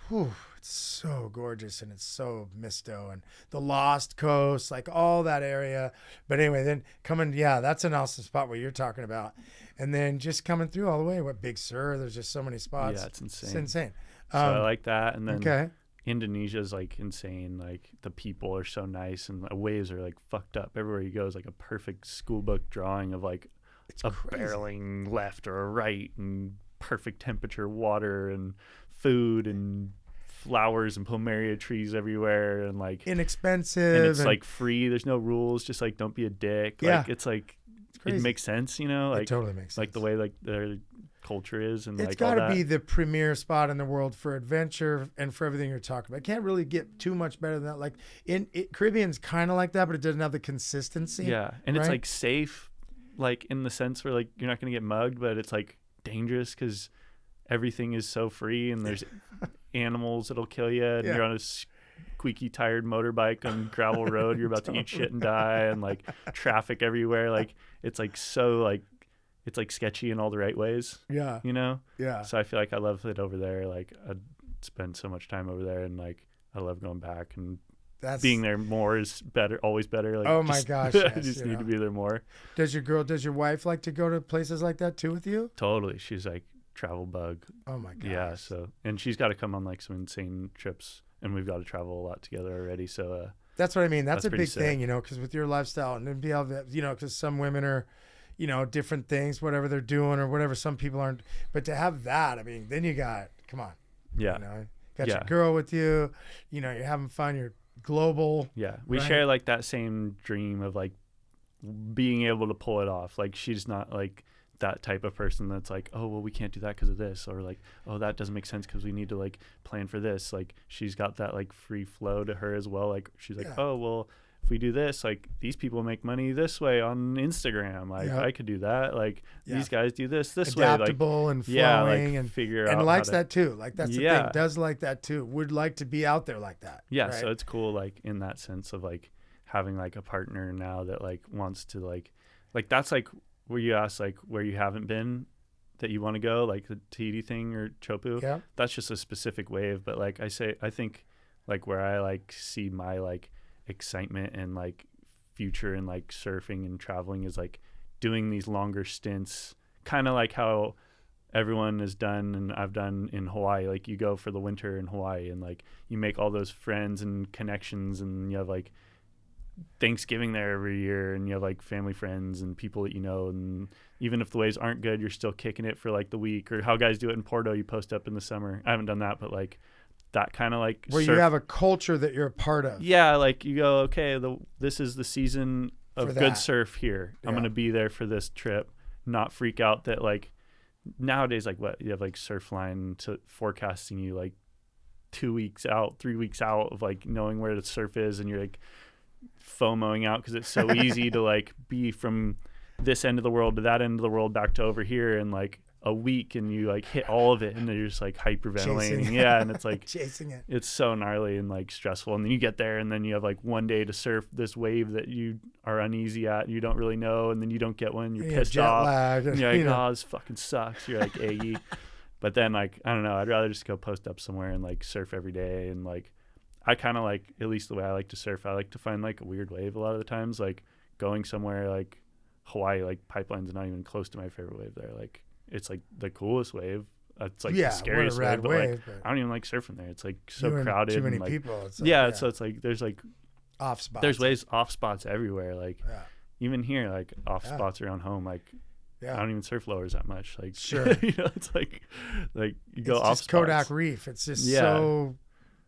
Whew, it's so gorgeous and it's so misto, and the Lost Coast, like all that area. But anyway, then that's an awesome spot where you're talking about. And then just coming through all the way, Big Sur, there's just so many spots. Yeah, it's insane. It's insane. So I like that. And then Okay. Indonesia's like insane. Like the people are so nice, and the waves are like fucked up. Everywhere you go is like a perfect school book drawing of like a crazy. barreling left or a right, and perfect temperature water and food and flowers and plumeria trees everywhere, and like Inexpensive. and it's like free. There's no rules. Just like don't be a dick. Yeah. Like it's like crazy. it makes sense, like it totally makes sense. like the way like their culture is, and It's like got all to that. be the premier spot in the world for adventure and for everything you're talking about. It can't really get too much better than that. Like Caribbean's kind of like that, but it doesn't have the consistency. Yeah, and it's right? like safe, like in the sense where like you're not gonna get mugged, but it's like dangerous because everything is so free, and there's animals that'll kill you, and Yeah. you're on a squeaky tired motorbike on gravel road. You're about to eat shit and die, and like traffic everywhere. Like it's like so like it's like sketchy in all the right ways, Yeah. Yeah. So I feel like I love it over there. Like I'd spend so much time over there, and like I love going back, and That's being there more is better, always better. Like Oh my just- gosh, I yes, just need to be there more. Does your wife like to go to places like that too with you? Totally. She's like travel bug. Oh my gosh. Yeah. So, and she's got to come on like some insane trips, and we've got to travel a lot together already. So, That's what I mean. That's a pretty big thing, because with your lifestyle and then be able to, because some women are, different things, whatever they're doing or whatever. Some people aren't, but to have that, I mean, then you got, come on, yeah. got Yeah. your girl with you, you're having fun, you're global. Yeah. We Right. share like that same dream of like being able to pull it off. Like she's not like that type of person that's like, oh, well, we can't do that because of this, or like, oh, that doesn't make sense because we need to like plan for this. Like she's got that like free flow to her as well. Like she's like, Yeah. oh, well, if we do this, like these people make money this way on Instagram. Like Yeah. I could do that. Like Yeah. these guys do this way. Like Adaptable and flowing yeah, like and figure out and how likes to- that too. Like that's the Yeah. thing. Does like that too. Would like to be out there like that. Yeah, right? so it's cool like in that sense of like having like a partner now that like wants to like that's like where you ask like where you haven't been that you want to go, like the Tahiti thing or Chopu. Yeah. That's just a specific wave, but like I think like where I like see my like excitement and like future and like surfing and traveling is like doing these longer stints, kind of like how everyone has done and I've done in Hawaii. Like you go for the winter in Hawaii and like you make all those friends and connections, and you have like Thanksgiving there every year, and you have like family friends and people that and even if the waves aren't good, you're still kicking it for like the week. Or how guys do it in Porto, you post up in the summer. I haven't done that, but like that kind of like Where you have a culture that you're a part of. yeah, like you go, okay, this is the season of For good that. surf here. I'm Yeah. gonna be there for this trip, not freak out that like nowadays, like what you have like Surfline to forecasting you like 2 weeks out, 3 weeks out of like knowing where the surf is, and you're like FOMOing out because it's so easy to like be from this end of the world to that end of the world back to over here in like a week, and you like hit all of it, and you're just like hyperventilating. Chasing. Yeah, and it's like Chasing it. it's so gnarly and like stressful, and then you get there and then you have like one day to surf this wave that you are uneasy at and you don't really know, and then you don't get one, you're Yeah, pissed jet off, lag, and you're like, you know. oh, this fucking sucks, you're like eggy. But then like I don't know, I'd rather just go post up somewhere and like surf every day. And like I kind of like, at least the way I like to surf, I like to find like a weird wave a lot of the times. Like going somewhere like Hawaii, like Pipeline's not even close to my favorite wave there. Like it's like the coolest wave. It's like Yeah, the what a scariest rad wave, but like wave, but- I don't even like surfing there. It's like so You and crowded. Too many and, like, people. It's like, yeah, so it's like there's like off spots. there's waves off spots everywhere. Like Yeah. even here, like off Yeah. spots around home. Like Yeah. I don't even surf lowers that much. Like Sure. it's like you go It's off just Kodak spots. Reef. It's just Yeah. so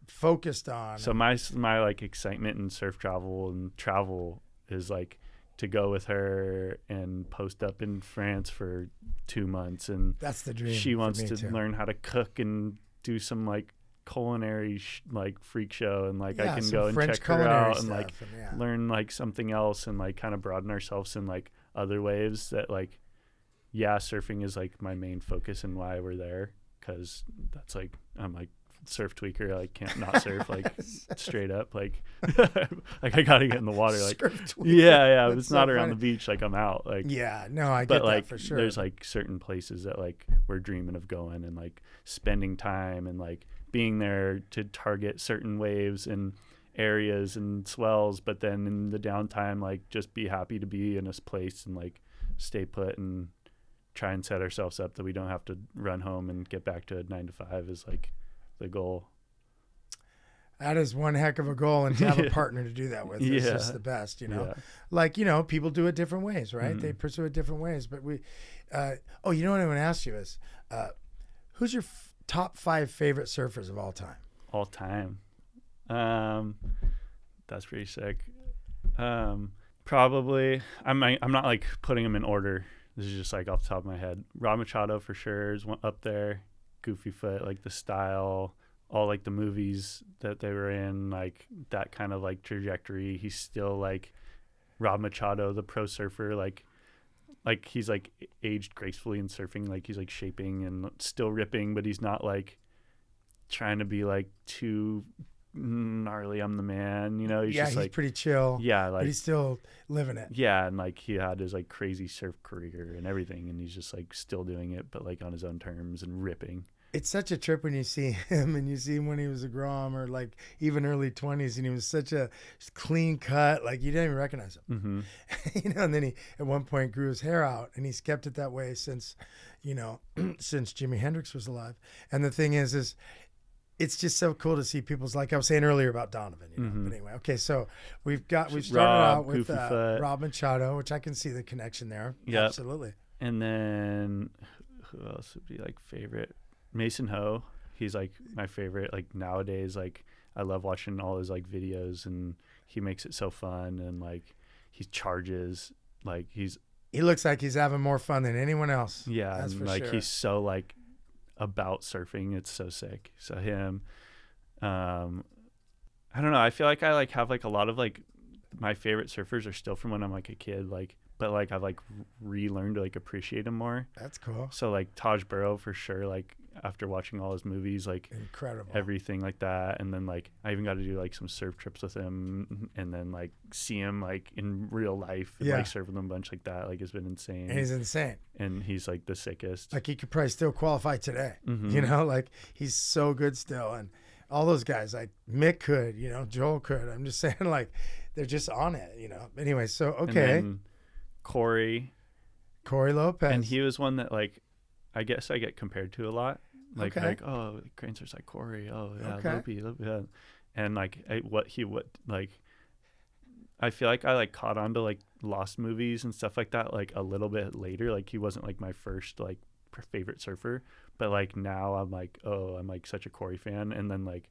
focused on. So my like excitement in surf travel and travel is like to go with her and post up in France for 2 months. And that's the dream. She wants to learn how to cook and do some like culinary like freak show, and like I can go and French check her out and stuff, like learn like something else and like kind of broaden ourselves in like other waves that like, yeah, surfing is like my main focus and why we're there, because that's like I'm like surf tweaker. I can't not surf like straight up like like I gotta get in the water like yeah if it's so not around the beach like I'm out like I get like, that for sure. There's like certain places that like we're dreaming of going and like spending time and like being there to target certain waves and areas and swells, but then in the downtime like just be happy to be in this place and like stay put and try and set ourselves up that we don't have to run home and get back to 9 to 5 is like the goal. That is one heck of a goal, and to have a partner to do that with is just the best, you know. Like, you know, people do it different ways, right? They pursue it different ways, but we you know what I want to ask you is who's your top 5 favorite surfers of all time? That's pretty sick. Probably I'm not like putting them in order. This is just like off the top of my head. Rob Machado for sure is one up there. Goofy Foot, like the style, all like the movies that they were in, like that kind of like trajectory. He's still like Rob Machado, the pro surfer, like he's like aged gracefully in surfing, like he's like shaping and still ripping, but he's not like trying to be like too gnarly. I'm the man, you know. He's like pretty chill. Yeah, like but he's still living it. Yeah, and like he had his like crazy surf career and everything, and he's just like still doing it, but like on his own terms and ripping. It's such a trip when you see him, and you see him when he was a Grom or like even early 20s, and he was such a clean cut, like you didn't even recognize him. You know, and then he at one point grew his hair out, and he's kept it that way since, you know, since Jimi Hendrix was alive. And the thing is it's just so cool to see people's, like I was saying earlier about Donovan, you know. But anyway, okay, so we've started out with Rob Machado, which I can see the connection there. Yep. Absolutely. And then who else would be like favorite? Mason Ho. He's like my favorite. Like nowadays, like I love watching all his like videos, and he makes it so fun, and like he charges, like he looks like he's having more fun than anyone else. Yeah, that's and like sure. He's so like about surfing. It's so sick. So him, I don't know. I feel like I like have like a lot of like my favorite surfers are still from when I'm like a kid, like, but like I've like relearned to like appreciate him more. That's cool. So like Taj Burrow for sure, like after watching all his movies, like incredible, everything like that. And then like I even got to do like some surf trips with him, and then like see him like in real life and like surf with him a bunch like that. Like it's been insane. And he's insane. And he's like the sickest. Like he could probably still qualify today. You know, like he's so good still. And all those guys, like Mick could, you know, Joel could. I'm just saying, like they're just on it, you know. Anyway, so okay. And then Corey Lopez. And he was one that like I guess I get compared to a lot. Like like oh, crane surf's like Corey. Oh yeah, Lopey. Yeah. And like what like I feel like I like caught on to like Lost movies and stuff like that like a little bit later. Like he wasn't like my first like favorite surfer, but like now I'm like, oh, I'm like such a Corey fan. And then like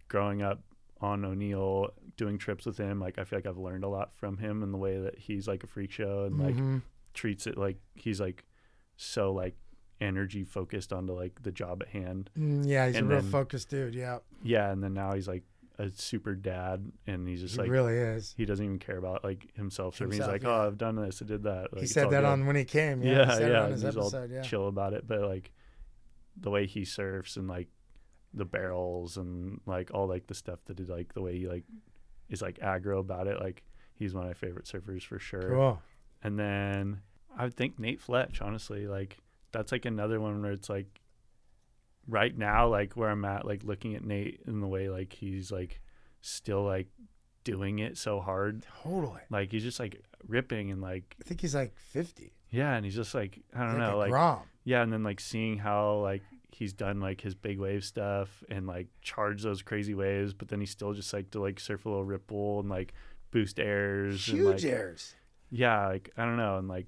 growing up on O'Neill, doing trips with him, like I feel like I've learned a lot from him in the way that he's like a freak show and like treats it like he's like so like energy focused onto like the job at hand. Yeah, he's a real focused dude. Yeah, and then now he's like a super dad, and he's just he really is. He doesn't even care about like himself. So he's like, oh, I've done this, I did that. Like, he said that on when he came. Yeah, he said it on his he's episode, all chill about it. But like the way he surfs and like the barrels and like all like the stuff that is like the way he like is like aggro about it. Like he's one of my favorite surfers for sure. Cool. And then I would think Nate Fletch, honestly, like that's like another one where it's like right now, like where I'm at, like looking at Nate in the way like he's like still like doing it so hard. Totally. Like he's just like ripping and like I think he's like 50. Yeah, and he's just like I don't know, like Grom. Yeah, and then like seeing how like he's done like his big wave stuff and like charge those crazy waves, but then he's still just like to like surf a little ripple and like boost airs. Huge and, like, airs. Yeah, like I don't know, and like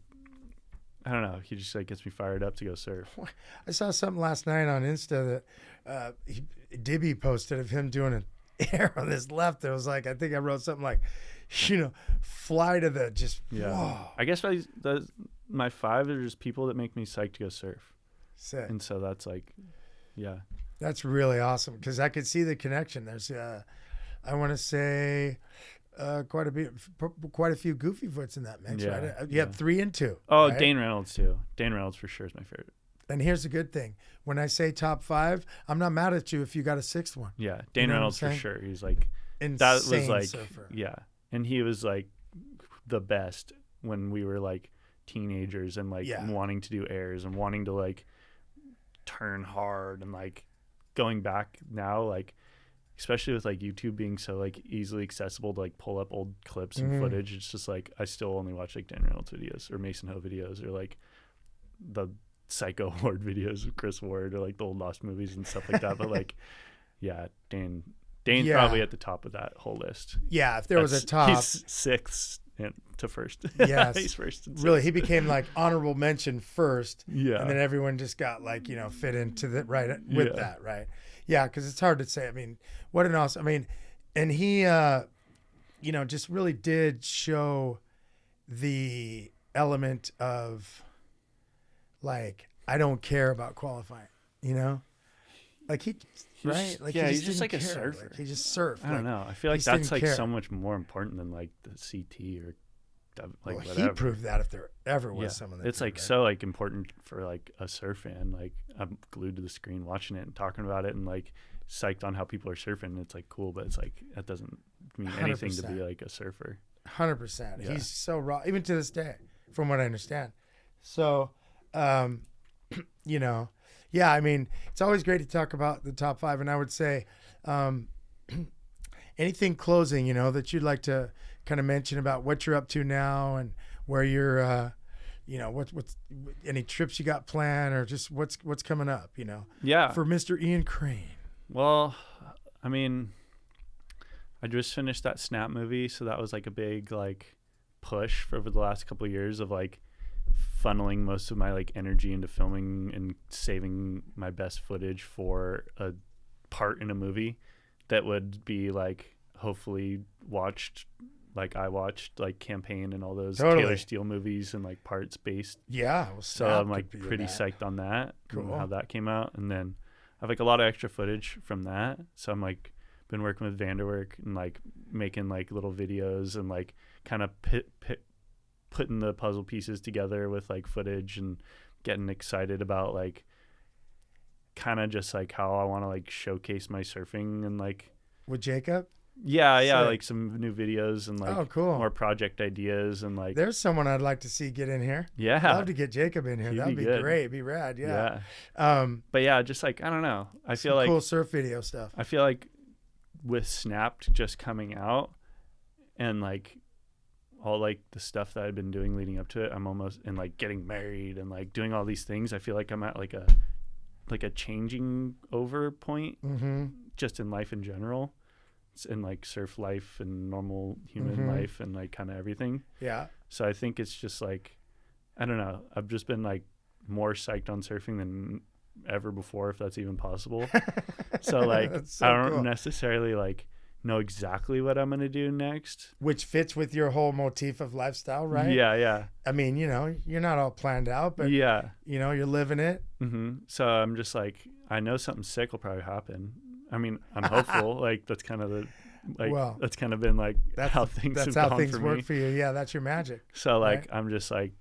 I don't know, he just like gets me fired up to go surf. I saw something last night on Insta that Dibby posted of him doing an air on his left. It was like I think I wrote something like fly to the just, whoa. I guess my 5 are just people that make me psyched to go surf. Sick. And so that's like, yeah. That's really awesome because I could see the connection. There's, I want to say, quite a few Goofy Foots in that mix, right? You have 3 and 2. Oh, right? Dane Reynolds too. Dane Reynolds for sure is my favorite. And here's the good thing: when I say top 5, I'm not mad at you if you got a 6th one. Yeah, Dane Reynolds for sure. He's like insane that was like surfer. Yeah, and he was like the best when we were like teenagers and like wanting to do airs and wanting to like turn hard and like going back now, like especially with like YouTube being so like easily accessible to like pull up old clips and footage. It's just like I still only watch like Dan Reynolds videos or Mason Ho videos or like the Psycho Ward videos of Chris Ward or like the old Lost movies and stuff like that. But like, yeah, Dane's probably at the top of that whole list. Yeah, if there was a top, he's 6th to first. Yes, he's first. Really, he became like honorable mention first. Yeah, and then everyone just got like fit into the right with that, right? Yeah, because it's hard to say. I mean, what an awesome. I mean, and he, just really did show the element of like I don't care about qualifying. Like he like he's just like a surfer. Like, he just surfed. I don't know. I feel like that's like so much more important than like the CT or like whatever. He proved that if there ever was someone that it's like so like important for like a surf fan. Like I'm glued to the screen watching it and talking about it and like psyched on how people are surfing. It's like cool, but it's like that doesn't mean anything 100%. To be like a surfer. 100%. He's so raw, even to this day, from what I understand. So, yeah, I mean, it's always great to talk about the top 5, and I would say anything closing, that you'd like to kind of mention about what you're up to now and where you're, what's any trips you got planned or just what's coming up, Yeah. for Mr. Ian Crane. Well, I mean, I just finished that Snap movie, so that was like a big like push for over the last couple of years of like funneling most of my like energy into filming and saving my best footage for a part in a movie that would be like hopefully watched like I watched like Campaign and all those Taylor Steele movies and like parts based. Yeah. Well, so I'm like pretty psyched on that. Cool. How that came out. And then I have like a lot of extra footage from that. So I'm like been working with Vanderwerk and like making like little videos and like kind of putting the puzzle pieces together with like footage and getting excited about like kind of just like how I want to like showcase my surfing and like with Jacob. Yeah, like some new videos and like more project ideas and like there's someone I'd like to see get in here. Yeah, I'd love to get Jacob in here. That'd be great. Be rad. Yeah. But yeah, just like I don't know. I feel like cool surf video stuff. I feel like with Snapped just coming out and like all like the stuff that I've been doing leading up to it, I'm almost and like getting married and like doing all these things. I feel like I'm at like a changing over point just in life in general. In like surf life and normal human life and like kind of everything. Yeah. So I think it's just like, I don't know. I've just been like more psyched on surfing than ever before, if that's even possible. So like, so I don't necessarily like know exactly what I'm going to do next. Which fits with your whole motif of lifestyle, right? Yeah. Yeah. I mean, you're not all planned out, but you're living it. So I'm just like, I know something sick will probably happen. I mean, I'm hopeful. Like that's kind of that's kind of been like how things have gone for me. That's how things work for you. Yeah, that's your magic. So like, I'm just like,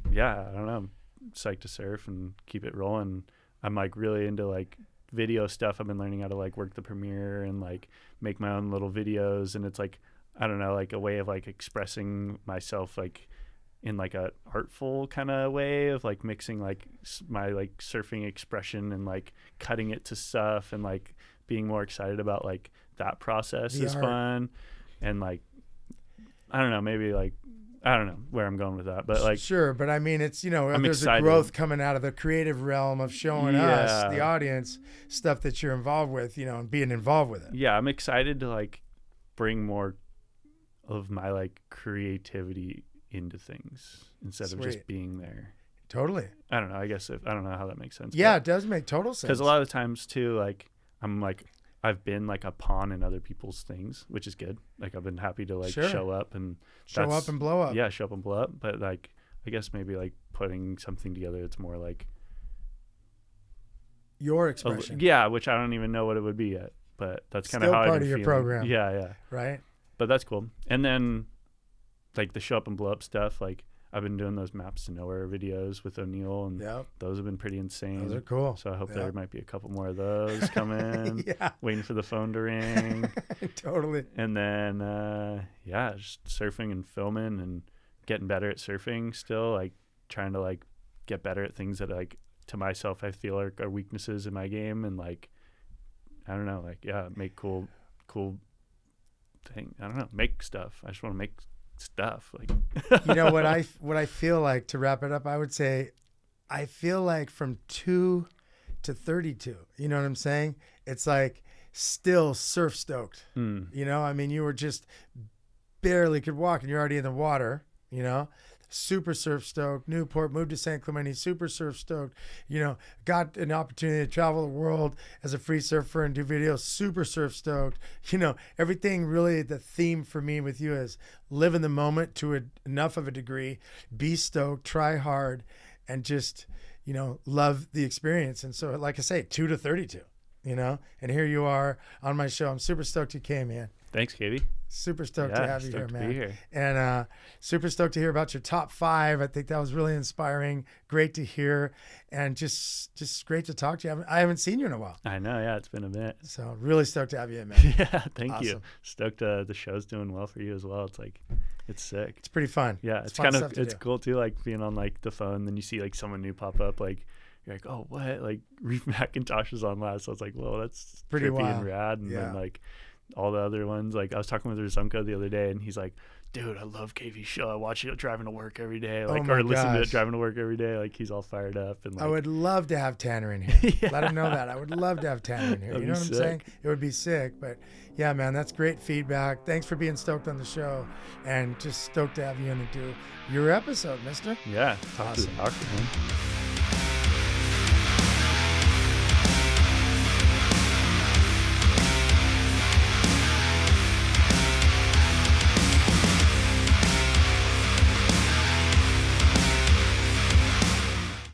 yeah, I don't know. I'm psyched to surf and keep it rolling. I'm like really into like video stuff. I've been learning how to like work the Premiere and like make my own little videos. And it's like, I don't know, like a way of like expressing myself like in like a artful kind of way of like mixing like my like surfing expression and like cutting it to stuff and like being more excited about like that process is fun. And like, I don't know, maybe like, I don't know where I'm going with that, but like, sure. But I mean, it's, there's excited. A growth coming out of the creative realm of showing us, the audience, stuff that you're involved with, and being involved with it. Yeah. I'm excited to like bring more of my like creativity into things instead of just being there. Totally. I don't know. I guess I don't know how that makes sense. Yeah, it does make total sense. Because a lot of the times too, like I'm like, I've been like a pawn in other people's things, which is good. Like I've been happy to like Sure. show up and Show up and blow up. Yeah, show up and blow up. But like, I guess maybe like putting something together, it's more like Your expression. yeah, which I don't even know what it would be yet. But that's kind of Still how part I've of been your feeling. program. Yeah, yeah. Right. But that's cool. And then like the show up and blow up stuff, like I've been doing those maps to nowhere videos with O'Neill, and Yep. those have been pretty insane. Those are cool. So I hope Yep. there might be a couple more of those coming. Yeah. Waiting for the phone to ring. Totally. And then yeah, just surfing and filming and getting better at surfing still, like trying to like get better at things that like to myself I feel are weaknesses in my game, and like I don't know, like yeah, make cool thing. I don't know, make stuff. I just want to make stuff. Like You know what I feel like, to wrap it up, I would say I feel like from 2 to 32. You know what I'm saying? It's like still surf stoked. You know, I mean, you were just barely could walk and you're already in the water, you know. Super surf stoked. Newport, moved to San Clemente, super surf stoked. You know, got an opportunity to travel the world as a free surfer and do videos, super surf stoked. You know, everything really, the theme for me with you is live in the moment to enough of a degree, be stoked, try hard, and just, you know, love the experience. And so, like I say, 2 to 32, you know, and here you are on my show. I'm super stoked you came, man. thanks, KB. Super stoked to have you here, stoked to man. be here. And super stoked to hear about your top 5. I think that was really inspiring. Great to hear, and just great to talk to you. I haven't seen you in a while, I know, yeah, it's been a minute. so really stoked to have you in, man. Yeah, thank you. Awesome. Stoked the show's doing well for you as well. It's like, it's sick. It's pretty fun. Yeah, it's fun kind stuff of, to it's do. cool too, like being on like the phone, then you see like someone new pop up, like you're like, oh, what? Like Reef Macintosh was on last. So I was like, well, that's Pretty trippy wild. and rad. And Yeah. then like all the other ones, like I was talking with Rozunko the other day, and he's like, dude, I love KV's show. I watch it driving to work every day, like, my or listen to it gosh. driving to work every day. Like he's all fired up. And like, I would love to have Tanner in here. Yeah. Let him know that. I would love to have Tanner in here. That'd You know be what I'm sick. saying? It would be sick. But yeah, man, that's great feedback. Thanks for being stoked on the show, and just stoked to have you in and do your episode, mister. yeah, talk to the Awesome. doctor, man.